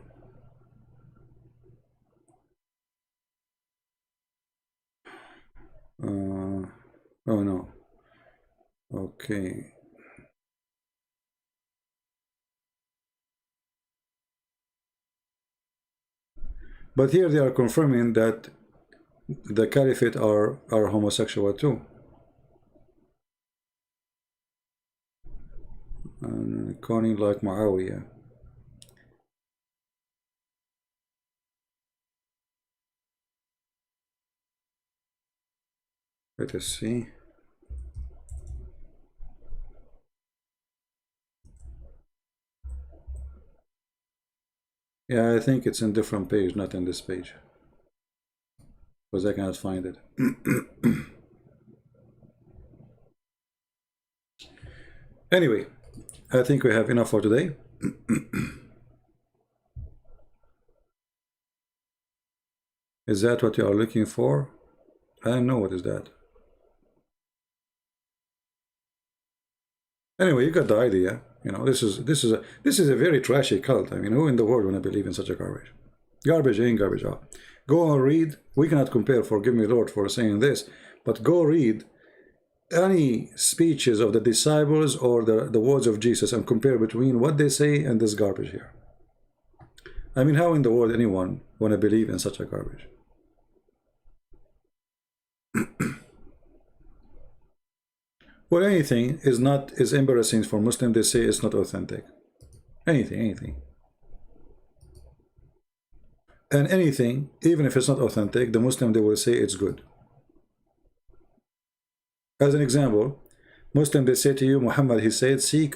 Oh no. Okay. But here they are confirming that the caliphate are homosexual too. And calling like Muawiyah. Let us see. Yeah, I think it's in different page, not in this page, because I cannot find it. Anyway, I think we have enough for today. Is that what you are looking for? I don't know what is that. Anyway, you got the idea. You know, this is a very trashy cult. I mean, who in the world would believe in such a garbage? Garbage in, garbage out. Go and read. We cannot compare, forgive me, Lord, for saying this, but go read any speeches of the disciples or the words of Jesus and compare between what they say and this garbage here. I mean, how in the world anyone want to believe in such a garbage? Well, anything is embarrassing for Muslims. They say it's not authentic. Anything. And anything, even if it's not authentic, the Muslim, they will say it's good. As an example, Muslim, they say to you, Muhammad, he said, seek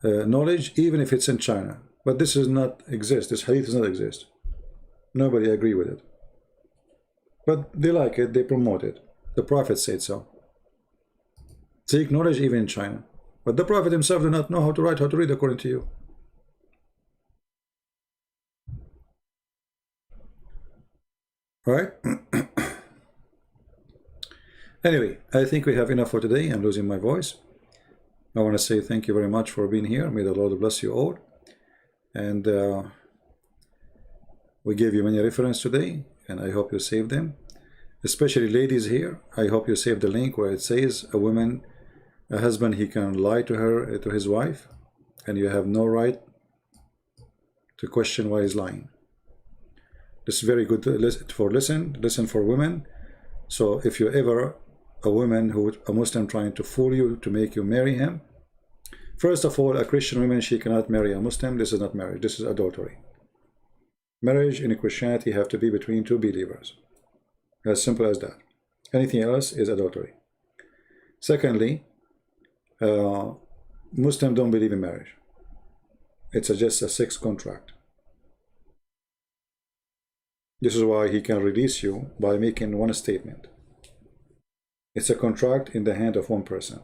knowledge, even if it's in China. But this does not exist. This hadith does not exist. Nobody agree with it. But they like it. They promote it. The Prophet said so. Seek knowledge even in China. But the Prophet himself did not know how to write, how to read according to you. Right? Anyway, I think we have enough for today. I'm losing my voice. I want to say thank you very much for being here. May the Lord bless you all. And we gave you many references today, and I hope you saved them. Especially ladies here, I hope you save the link where it says a husband, he can lie to her, to his wife, and you have no right to question why he's lying. This is very good for listen for women. So if you're ever a Muslim trying to fool you to make you marry him, first of all, a Christian woman, she cannot marry a Muslim. This is not marriage, this is adultery. Marriage in Christianity have to be between two believers. As simple as that. Anything else is adultery. Secondly, Muslims don't believe in marriage. It's just a sex contract. This is why he can release you by making one statement. It's a contract in the hand of one person.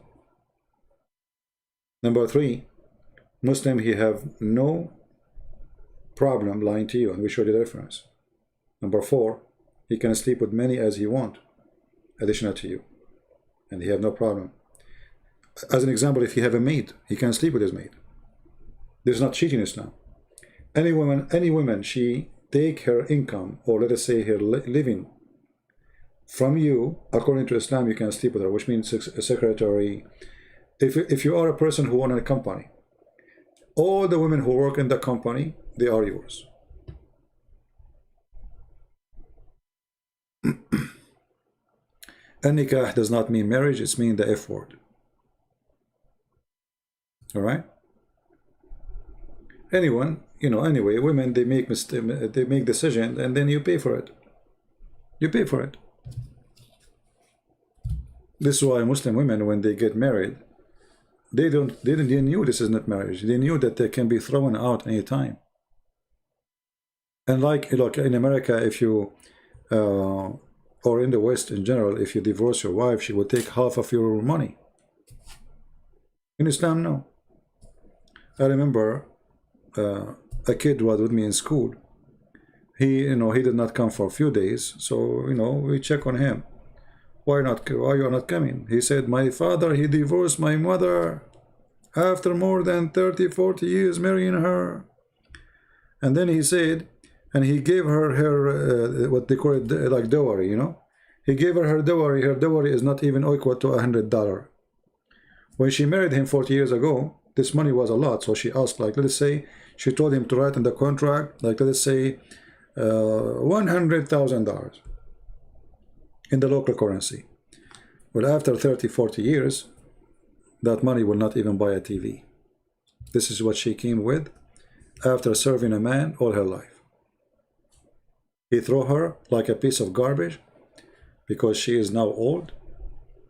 Number 3, Muslim, he have no problem lying to you, and we showed you the reference. Number 4, he can sleep with many as he want, additional to you, and he have no problem. As an example, if you have a maid, he can sleep with his maid. This is not cheating Islam. Any woman, she take her income, or let us say her living, from you, according to Islam, you can sleep with her, which means a secretary. If you are a person who owns a company, all the women who work in the company, they are yours. Nikah does not mean marriage, it's mean the F word. All right. Anyone, anyway, women, they make decisions, and then you pay for it. You pay for it. This is why Muslim women, when they get married, they knew this is not marriage. They knew that they can be thrown out anytime. And like in America, if you or in the West in general, if you divorce your wife, she will take half of your money. In Islam, no. I remember a kid was with me in school. He did not come for a few days, so we check on him. Why you are not coming? He said, my father, he divorced my mother after more than 30-40 years marrying her. And then he said, and he gave her what they call it, like dowry, he gave her dowry. Her dowry is not even equal to $100. When she married him 40 years ago, this money was a lot. So she asked, like, let's say, she told him to write in the contract, like, let's say, $100,000 in the local currency. Well, after 30-40 years, that money will not even buy a TV. This is what she came with after serving a man all her life. He threw her like a piece of garbage because she is now old,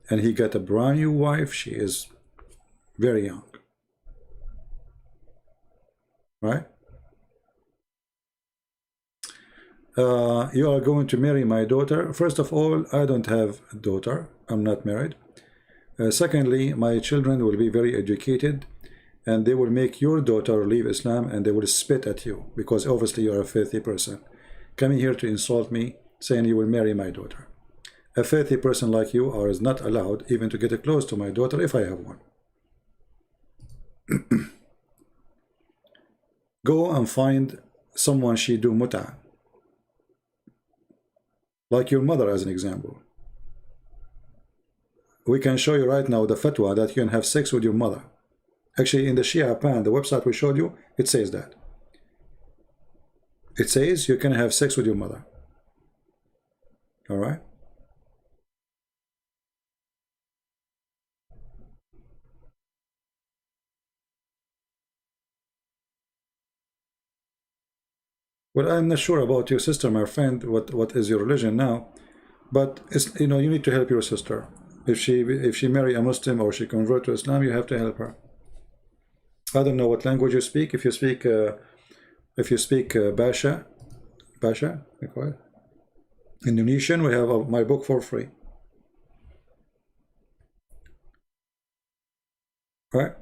and he got a brand new wife. She is very young. Right? You are going to marry my daughter. First of all, I don't have a daughter. I'm not married. Secondly, my children will be very educated, and they will make your daughter leave Islam, and they will spit at you because obviously you are a filthy person. Coming here to insult me, saying you will marry my daughter. A filthy person like you is not allowed even to get close to my daughter if I have one. Go and find someone she do mut'ah. Like your mother as an example. We can show you right now the fatwa that you can have sex with your mother. Actually, in the Shia Pan, the website we showed you, it says that. It says you can have sex with your mother. All right? Well, I'm not sure about your sister, my friend, what is your religion now, but it's, you need to help your sister. If she marry a Muslim or she convert to Islam, you have to help her. I don't know what language you speak. If you speak Basha, Indonesian, we have my book for free. Right?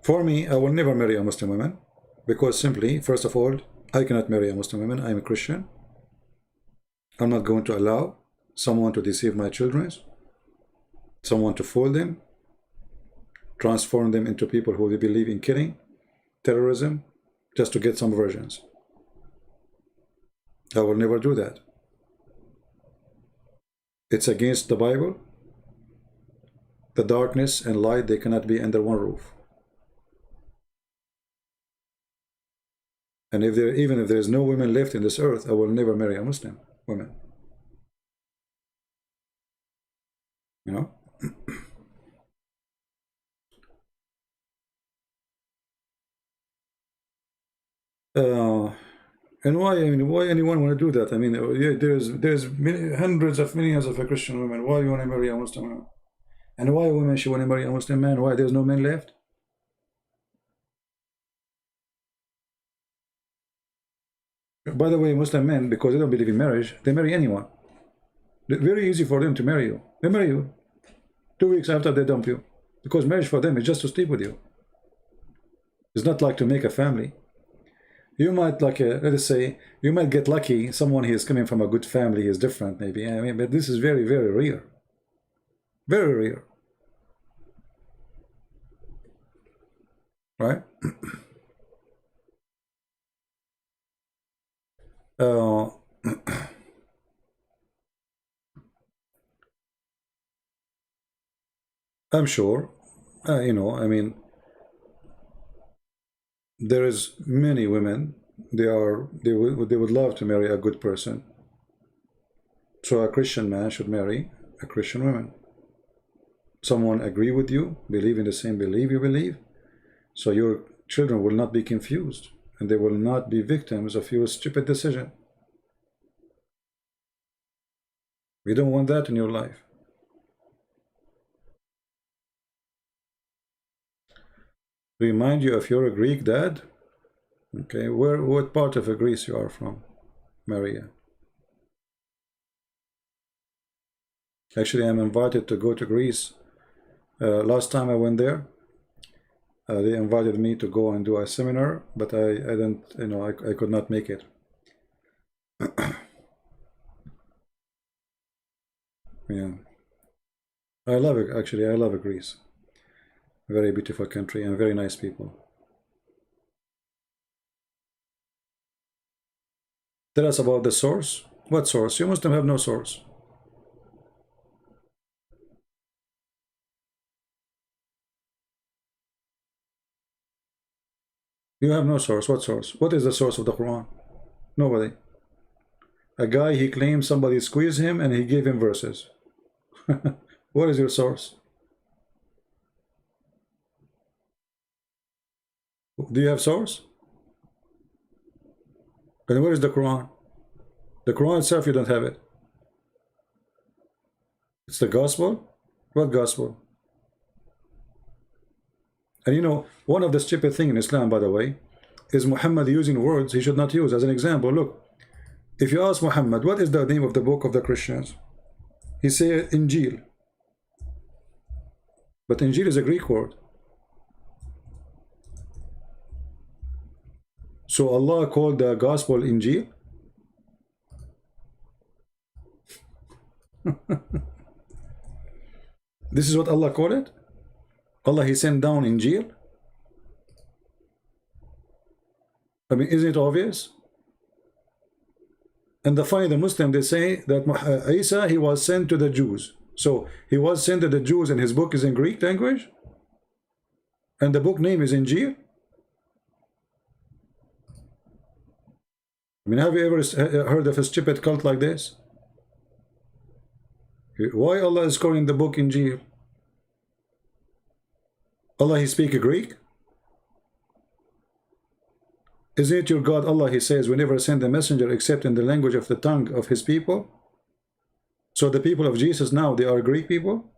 For me, I will never marry a Muslim woman because simply, first of all, I cannot marry a Muslim woman. I'm a Christian. I'm not going to allow someone to deceive my children, someone to fool them, transform them into people who they believe in killing, terrorism, just to get some versions. I will never do that. It's against the Bible. The darkness and light, they cannot be under one roof. And even if there is no women left in this earth, I will never marry a Muslim woman. And why? I mean, why anyone want to do that? I mean, there's hundreds of millions of Christian women. Why you want to marry a Muslim woman? And why women should want to marry a Muslim man? Why there's no men left? By the way, Muslim men, because they don't believe in marriage, they marry anyone. It's very easy for them to marry you. They marry you 2 weeks after they dump you, because marriage for them is just to sleep with you. It's not like to make a family. You might, like, let's say, you might get lucky. Someone who is coming from a good family is different, maybe. I mean, but this is very, very rare. Very rare. Right? I'm sure, you know, I mean, there is many women, they would love to marry a good person. So a Christian man should marry a Christian woman. Someone agree with you, believe in the same belief you believe, so your children will not be confused and they will not be victims of your stupid decision. We don't want that in your life. Remind you of your Greek dad. Okay, what part of Greece you are from, Maria? Actually, I'm invited to go to Greece. Last time I went there, they invited me to go and do a seminar, but I didn't, you know, I could not make it. Yeah, I love it. Actually, I love Greece. Very beautiful country and very nice people. Tell us about the source. What source? You Muslim have no source. You have no source. What source? What is the source of the Quran? Nobody. A guy, he claims somebody squeezed him and he gave him verses. What is your source? Do you have source? And where is the Quran? The Quran itself, you don't have it. It's the gospel? What gospel? And you know, one of the stupid things in Islam, by the way, is Muhammad using words he should not use. As an example, look, if you ask Muhammad, what is the name of the book of the Christians? He say Injil. But Injil is a Greek word. So Allah called the gospel Injil? This is what Allah called it? Allah, he sent down Injil? I mean, isn't it obvious? And the funny, the Muslim, they say that Isa, he was sent to the Jews. So he was sent to the Jews and his book is in Greek language? And the book name is Injil? I mean, have you ever heard of a stupid cult like this? Why Allah is calling the book Injil? Allah, he speak Greek? Isn't it your God, Allah, he says, we never send a messenger except in the language of the tongue of his people? So the people of Jesus now, they are Greek people?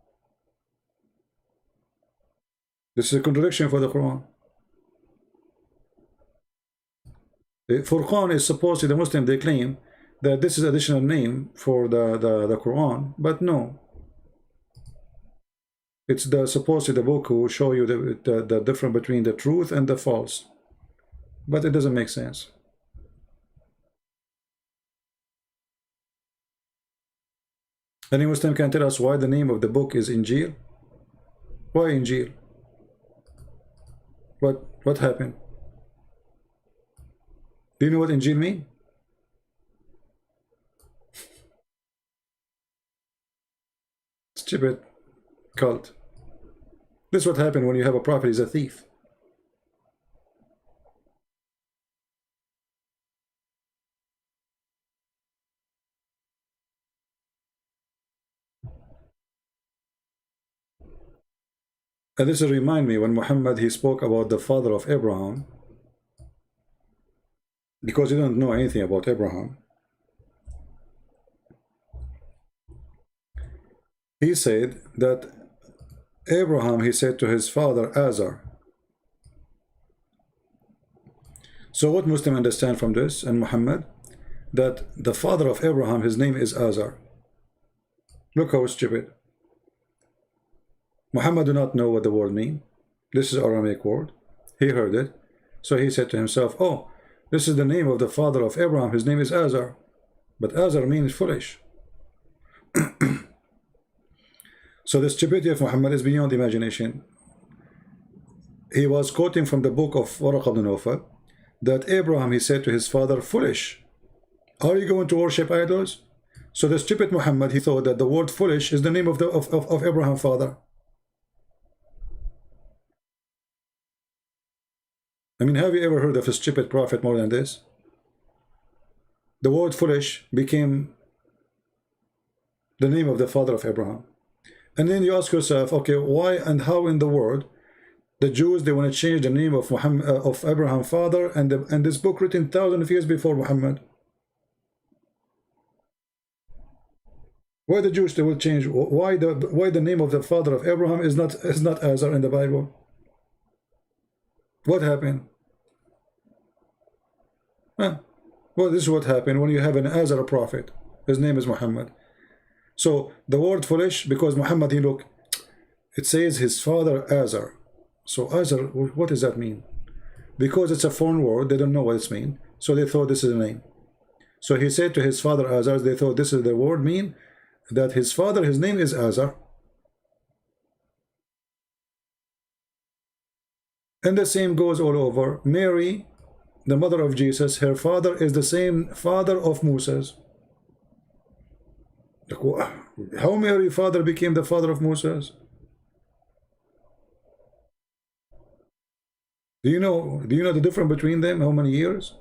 This is a contradiction for the Quran. The Furqan is supposed to, the Muslim, they claim that this is additional name for the Quran, but no. It's supposedly the book who will show you the difference between the truth and the false. But it doesn't make sense. Any Muslim can tell us why the name of the book is Injil? Why Injil? What happened? Do you know what Injil means? Stupid cult. This is what happened when you have a prophet is a thief. And this will remind me when Muhammad, he spoke about the father of Abraham, because you don't know anything about Abraham. He said that Abraham, he said to his father Azar. So what Muslims understand from this and Muhammad? That the father of Abraham, his name is Azar. Look how stupid. Muhammad do not know what the word means. This is Aramaic word. He heard it. So he said to himself, oh, this is the name of the father of Abraham. His name is Azar. But Azar means foolish. So the stupidity of Muhammad is beyond imagination. He was quoting from the book of Waraq ibn Nawfal that Abraham, he said to his father, foolish, are you going to worship idols? So the stupid Muhammad, he thought that the word foolish is the name of Abraham's father. I mean, have you ever heard of a stupid prophet more than this? The word foolish became the name of the father of Abraham. And then you ask yourself, okay, why and how in the world the Jews, they want to change the name of Muhammad, of Abraham father, and this book written thousands of years before Muhammad? Why the Jews, they will change? Why the name of the father of Abraham is not Azar in the Bible? What happened? Huh? Well, this is what happened when you have an Azar prophet. His name is Muhammad. So the word foolish, because Muhammad, he look, it says his father Azar. So Azar, what does that mean? Because it's a foreign word, they don't know what it means. So they thought this is a name. So he said to his father Azar, they thought this is the word mean, that his father, his name is Azar. And the same goes all over. Mary, the mother of Jesus, her father is the same father of Moses. How Mary's father became the father of Moses? Do you know the difference between them? How many years?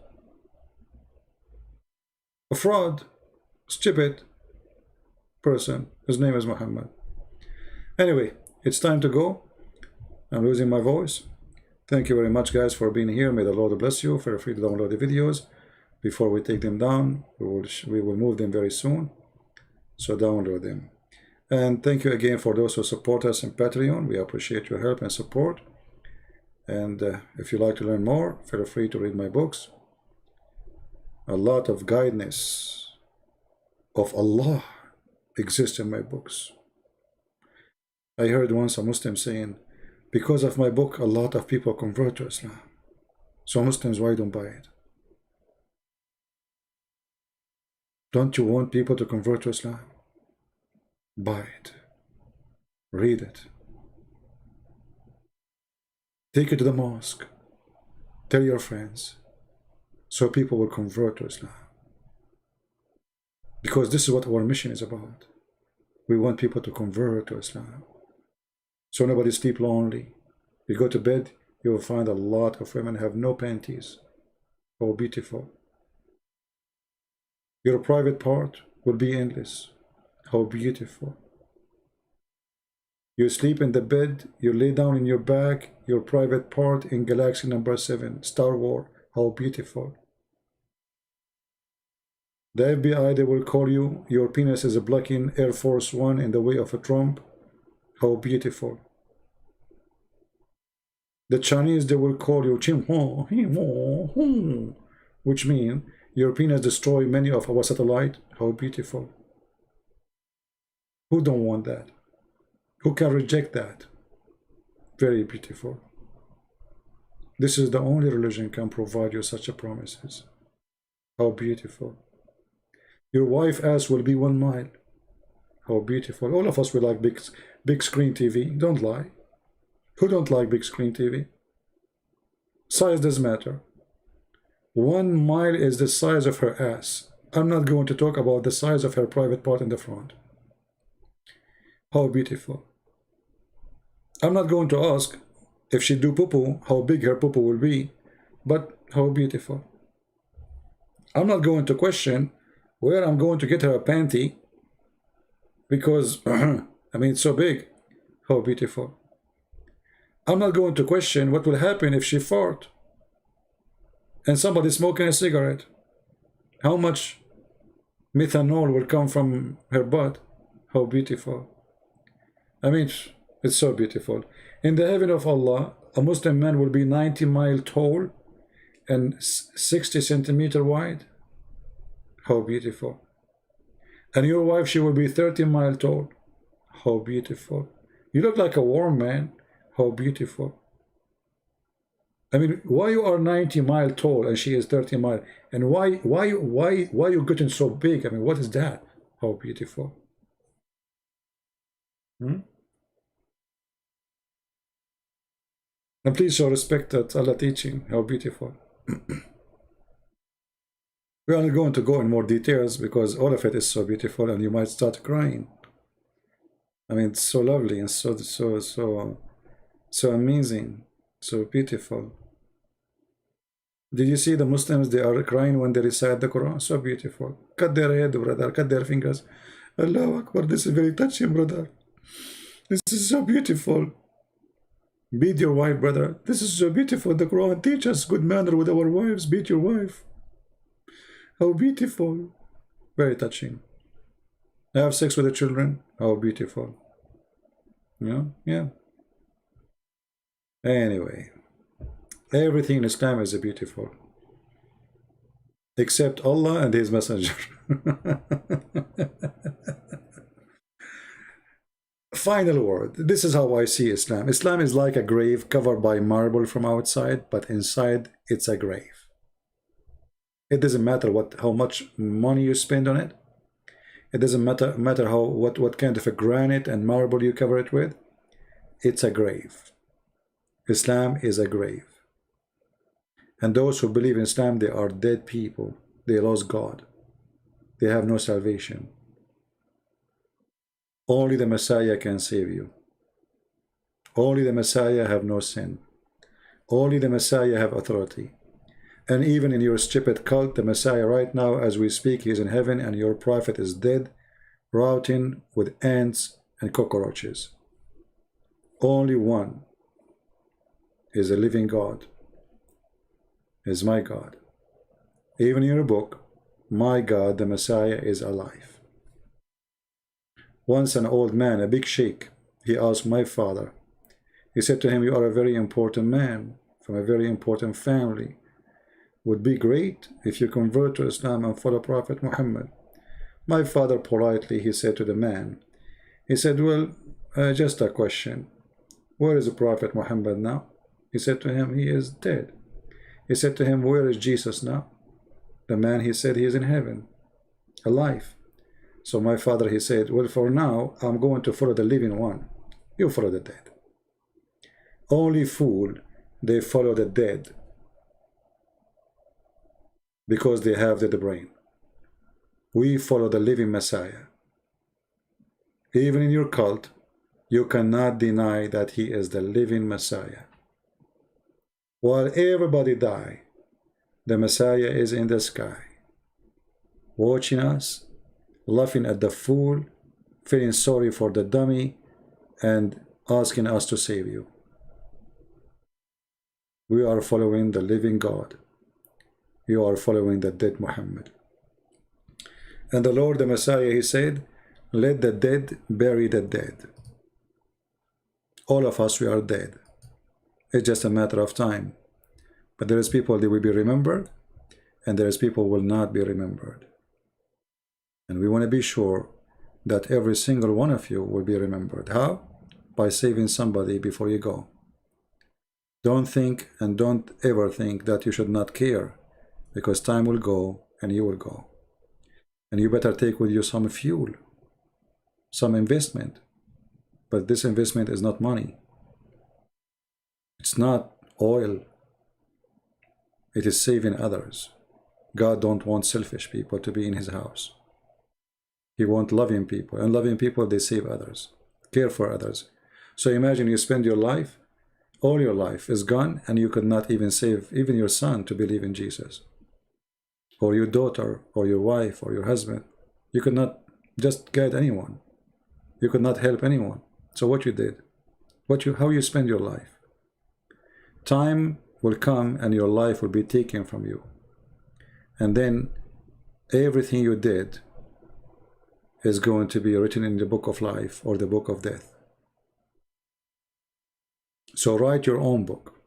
A fraud, stupid person. His name is Muhammad. Anyway, it's time to go. I'm losing my voice. Thank you very much, guys, for being here. May the Lord bless you. Feel free to download the videos before we take them down. We will move them very soon. So download them. And thank you again for those who support us in Patreon. We appreciate your help and support. And if you'd like to learn more, feel free to read my books. A lot of guidance of Allah exists in my books. I heard once a Muslim saying, because of my book, a lot of people convert to Islam. So Muslims, why don't buy it? Don't you want people to convert to Islam? Buy it. Read it. Take it to the mosque. Tell your friends. So people will convert to Islam. Because this is what our mission is about. We want people to convert to Islam. So nobody sleep lonely. You go to bed, you will find a lot of women have no panties. Oh, beautiful. Your private part will be endless. How beautiful. You sleep in the bed, you lay down in your back, your private part in galaxy number 7, Star Wars. How beautiful. The FBI, they will call you, your penis is blocking Air Force One in the way of a Trump. How beautiful. The Chinese, they will call you, which means your penis destroy many of our satellite. How beautiful. Who don't want that? Who can reject that? Very beautiful. This is the only religion can provide you such a promises. How beautiful. Your wife ass will be 1 mile. How beautiful. All of us will like big screen TV. Don't lie. Who don't like big screen TV? Size doesn't matter. 1 mile is the size of her ass. I'm not going to talk about the size of her private part in the front. How beautiful. I'm not going to ask if she do poo-poo, how big her poo-poo will be, but how beautiful. I'm not going to question where I'm going to get her a panty, because, I mean, it's so big. How beautiful. I'm not going to question what will happen if she fart and somebody smoking a cigarette. How much methanol will come from her butt? How beautiful. I mean, it's so beautiful. In the heaven of Allah, a Muslim man will be 90 miles tall and 60 centimeters wide. How beautiful. And your wife, she will be 30 miles tall. How beautiful. You look like a worm, man. How beautiful. I mean, why you are 90 miles tall and she is 30 miles? And why you getting so big? I mean, what is that? How beautiful. And please show respect that Allah teaching. How beautiful. We are not going to go in more details because all of it is so beautiful and you might start crying. I mean, it's so lovely and so amazing, so beautiful. Did you see the Muslims? They are crying when they recite the Quran. So beautiful. Cut their head, brother. Cut their fingers. Allahu Akbar. This is very touching, brother. This is so beautiful. Beat your wife, brother. This is so beautiful. The Quran teaches us good manner with our wives. Beat your wife. How beautiful. Very touching. Have sex with the children. How beautiful. Yeah. Anyway. Everything in Islam is beautiful. Except Allah and His Messenger. Final word. This is how I see Islam. Islam is like a grave covered by marble from outside, but inside it's a grave. It doesn't matter how much money you spend on it. It doesn't matter what kind of a granite and marble you cover it with. It's a grave. Islam is a grave. And those who believe in Islam, they are dead people. They lost God. They have no salvation. Only the Messiah can save you. Only the Messiah have no sin. Only the Messiah have authority. And even in your stupid cult, the Messiah right now, as we speak, he is in heaven, and your prophet is dead, rotting with ants and cockroaches. Only one is a living God. Is my God. Even in your book, my God, the Messiah, is alive. Once an old man, a big sheikh, he asked my father, he said to him, you are a very important man from a very important family. Would be great if you convert to Islam and follow Prophet Muhammad. My father politely, he said to the man, he said, well, just a question. Where is the Prophet Muhammad now? He said to him, he is dead. He said to him, where is Jesus now? The man, he said, he is in heaven, alive. So my father, he said, well, for now, I'm going to follow the living one. You follow the dead. Only fool, they follow the dead because they have the brain. We follow the living Messiah. Even in your cult, you cannot deny that he is the living Messiah. While everybody die, the Messiah is in the sky, watching us, laughing at the fool, feeling sorry for the dummy, and asking us to save you. We are following the living God. You are following the dead Muhammad. And the Lord, the Messiah, he said, let the dead bury the dead. All of us, we are dead. It's just a matter of time. But there is people that will be remembered, and there is people who will not be remembered. And we want to be sure that every single one of you will be remembered. How? By saving somebody before you go. Don't think and don't ever think that you should not care, because time will go and you will go. And you better take with you some fuel, some investment. But this investment is not money. It's not oil. It is saving others. God don't want selfish people to be in his house. He wants loving people. And loving people, they save others, care for others. So imagine you spend your life, all your life is gone, and you could not even save even your son to believe in Jesus. Or your daughter, or your wife, or your husband. You could not just guide anyone. You could not help anyone. So what you did, how you spend your life. Time will come and your life will be taken from you. And then everything you did is going to be written in the book of life or the book of death. So write your own book.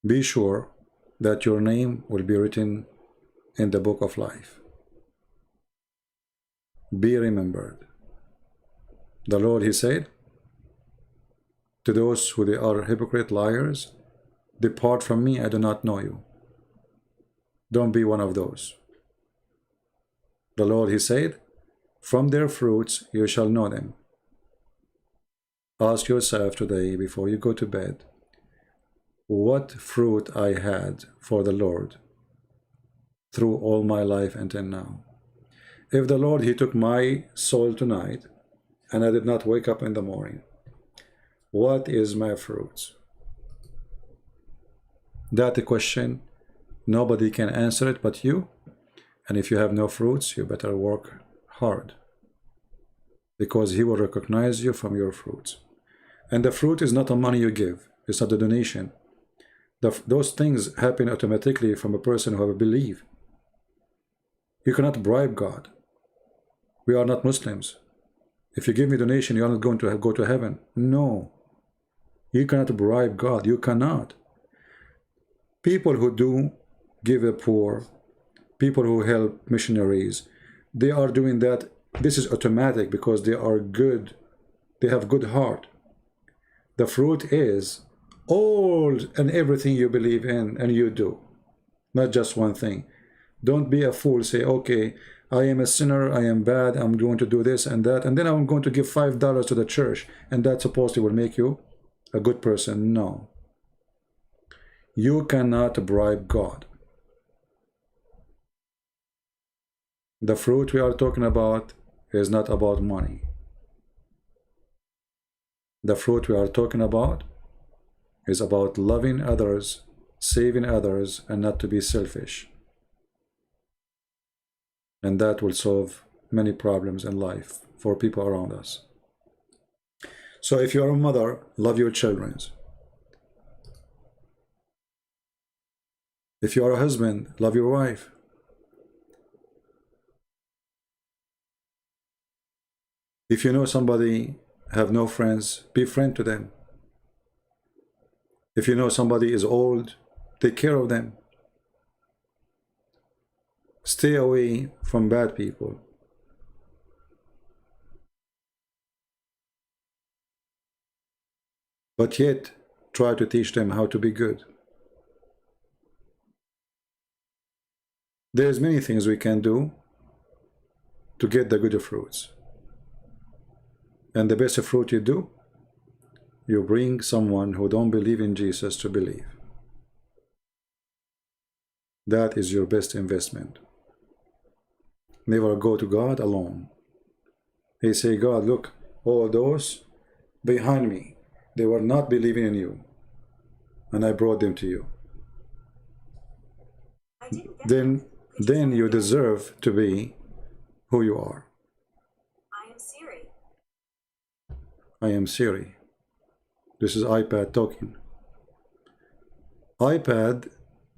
Be sure that your name will be written in the book of life. Be remembered. The Lord, he said, to those who they are hypocrite liars, depart from me, I do not know you. Don't be one of those. The Lord, he said, from their fruits you shall know them. Ask yourself today before you go to bed, what fruit I had for the Lord through all my life until now. If the Lord, he took my soul tonight and I did not wake up in the morning, what is my fruits? That question, nobody can answer it but you. And if you have no fruits, you better work hard, because he will recognize you from your fruits. And the fruit is not the money you give. It's not the donation. Those things happen automatically from a person who have a belief. You cannot bribe God. We are not Muslims. If you give me donation, you are not going to go to heaven. No. You cannot bribe God. You cannot. People who do give the poor, people who help missionaries, they are doing that. This is automatic because they are good. They have good heart. The fruit is all and everything you believe in and you do, not just one thing. Don't be a fool. Say, okay, I am a sinner, I am bad, I'm going to do this and that, and then I'm going to give $5 to the church, and that supposedly will make you a good person. No. You cannot bribe God. The fruit we are talking about is not about money. The fruit we are talking about is about loving others, saving others, and not to be selfish. And that will solve many problems in life for people around us. So if you are a mother, love your children. If you are a husband, love your wife. If you know somebody have no friends, be friend to them. If you know somebody is old, take care of them. Stay away from bad people. But yet, try to teach them how to be good. There's many things we can do to get the good fruits. And the best fruit you do, you bring someone who don't believe in Jesus to believe. That is your best investment. Never go to God alone. He say, God, look, all those behind me, they were not believing in you, and I brought them to you. Then you deserve to be who you are. I am Siri. I am Siri. This is iPad talking. iPad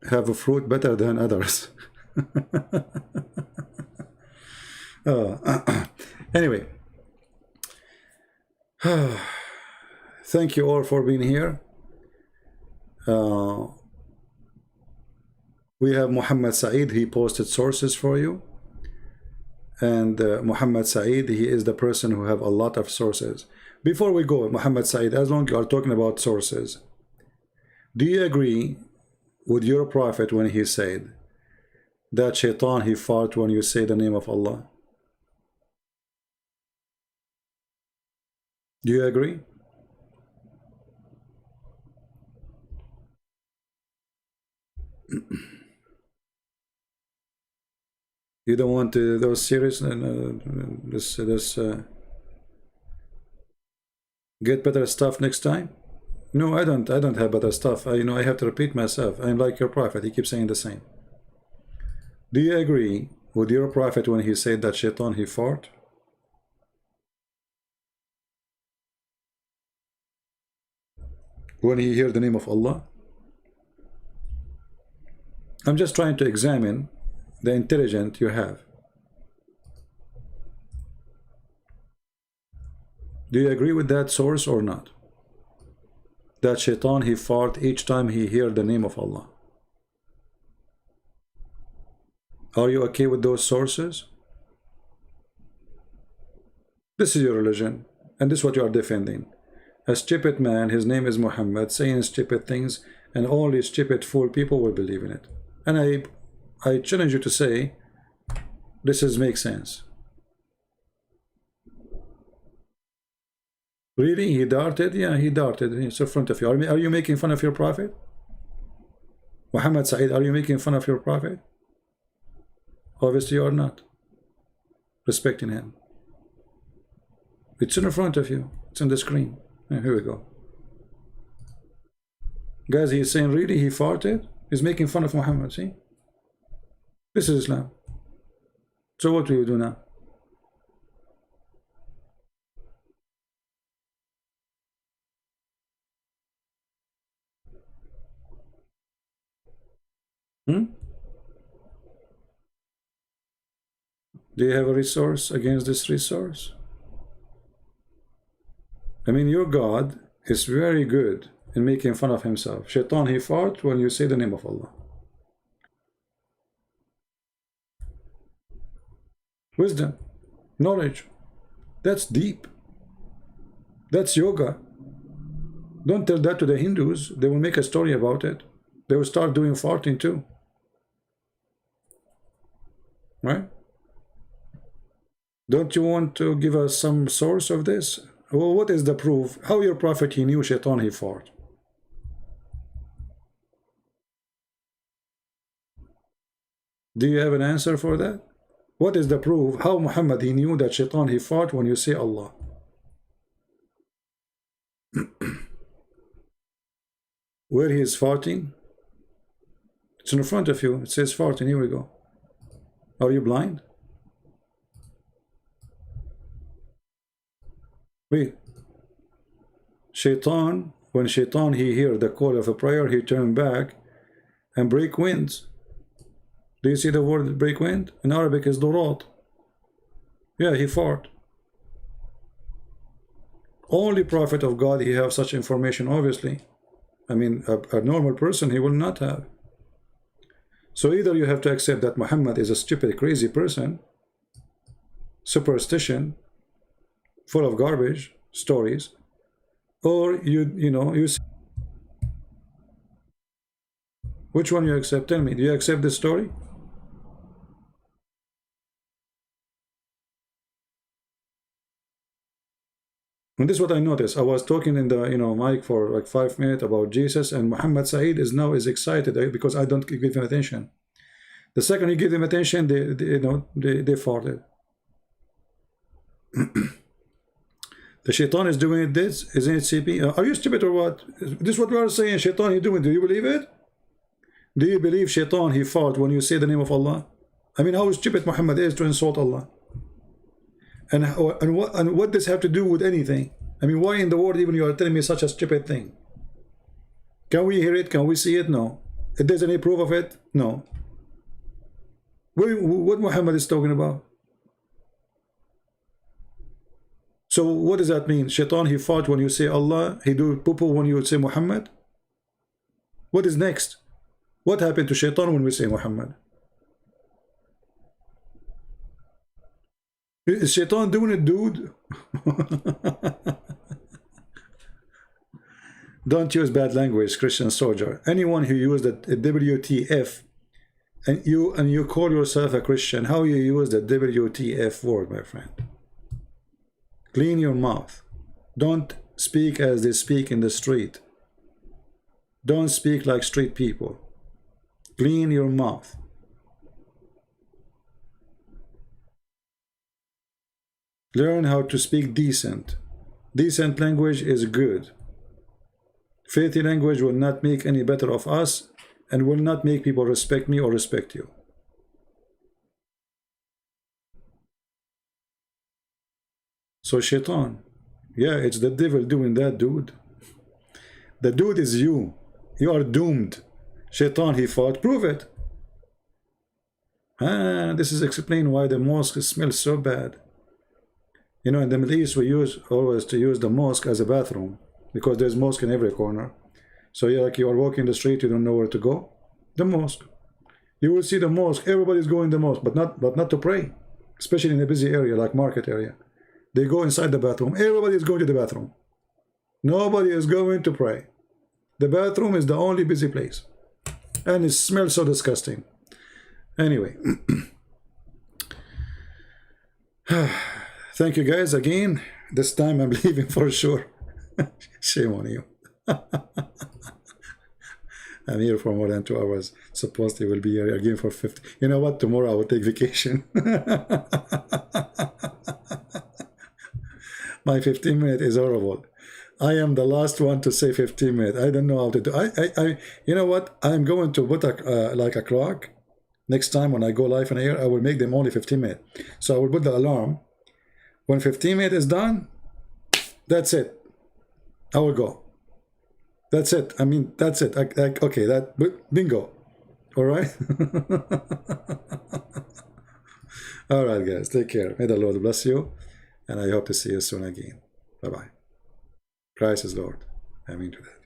have a fruit better than others. Anyway, thank you all for being here. We have Muhammad Saeed. He posted sources for you. And Muhammad Saeed, he is the person who have a lot of sources. Before we go, Muhammad Saeed, as long as you are talking about sources, do you agree with your prophet when he said that shaitan, he fought when you say the name of Allah? Do you agree? You don't want those serious get better stuff next time? No, I don't have better stuff. I have to repeat myself. I'm like your prophet. He keeps saying the same. Do you agree with your prophet when he said that shaitan, he fought? When he heard the name of Allah? I'm just trying to examine the intelligence you have. Do you agree with that source or not? That shaitan, he fought each time he heard the name of Allah. Are you okay with those sources? This is your religion, and this is what you are defending. A stupid man, his name is Muhammad, saying stupid things, and all these stupid fool people will believe in it. And I challenge you to say, this makes sense. Really? He darted? Yeah, he darted. It's in front of you. Are you making fun of your prophet? Muhammad Saeed, are you making fun of your prophet? Obviously you are not. Respecting him. It's in front of you. It's on the screen. Here we go. Guys, he's saying really he farted? He's making fun of Muhammad, see? This is Islam. So what do you do now? Hmm? Do you have a resource against this resource? I mean, your God is very good in making fun of himself. Shaitan, he fart when you say the name of Allah. Wisdom, knowledge, that's deep. That's yoga. Don't tell that to the Hindus. They will make a story about it. They will start doing farting too. Right? Don't you want to give us some source of this? Well, what is the proof? How your prophet, he knew Shaitan, he fart? Do you have an answer for that? What is the proof? How Muhammad, he knew that Shaitan, he fart when you say Allah? Where he is farting? It's in front of you. It says farting. Here we go. Are you blind? Wait. Shaitan, when Shaitan he hear the call of a prayer, he turn back and break winds. Do you see the word break wind? In Arabic is durat. Yeah, he fart. Only prophet of God he have such information, obviously. I mean, a normal person he will not have. So either you have to accept that Muhammad is a stupid, crazy person, superstition, full of garbage stories, or you which one you accept? Tell me, do you accept this story? And this is what I noticed. I was talking in the mic for like 5 minutes about Jesus, and Muhammad Saeed is now excited because I don't give him attention. The second you give him attention, they farted. The Shaitan is doing this, isn't it, CP? Are you stupid or what? This is what we are saying. Shaitan, he doing. Do you believe it? Do you believe Shaitan, he fart when you say the name of Allah? I mean, how stupid Muhammad is to insult Allah. And what does have to do with anything? I mean, why in the world even you are telling me such a stupid thing? Can we hear it? Can we see it? No. If there's any proof of it? No. What Muhammad is talking about? So what does that mean? Shaitan, he fought when you say Allah, he do poo-poo when you say Muhammad? What is next? What happened to Shaitan when we say Muhammad? Is Shaitan doing it, dude? Don't use bad language, Christian soldier. Anyone who used the WTF and you call yourself a Christian, how you use the WTF word, my friend? Clean your mouth. Don't speak as they speak in the street. Don't speak like street people. Clean your mouth. Learn how to speak decent. Decent language is good. Filthy language will not make any better of us and will not make people respect me or respect you. So Shaitan, yeah, it's the devil doing that, dude. The dude is you. You are doomed. Shaitan, he fought. Prove it. This is explain why the mosque smells so bad. You know, in the Middle East, we always use the mosque as a bathroom because there's mosque in every corner. So you're like you are walking the street, you don't know where to go. The mosque. You will see the mosque. Everybody's going to the mosque, but not to pray, especially in a busy area like market area. They go inside the bathroom. Everybody is going to the bathroom. Nobody is going to pray. The bathroom is the only busy place, and it smells so disgusting. Anyway. Thank you guys again. This time I'm leaving for sure. Shame on you. I'm here for more than 2 hours. Supposedly will be here again for 50. You know what? Tomorrow I will take vacation. My 15 minutes is horrible. I am the last one to say 15 minutes. I don't know how to do. You know what? I'm going to put a like a clock. Next time when I go live on air, I will make them only 15 minutes. So I will put the alarm. When 15 minutes is done, that's it. I will go. That's it. I mean, that's it. Okay, that bingo. All right. All right, guys. Take care. May the Lord bless you, and I hope to see you soon again. Bye bye. Christ is Lord. Amen to that.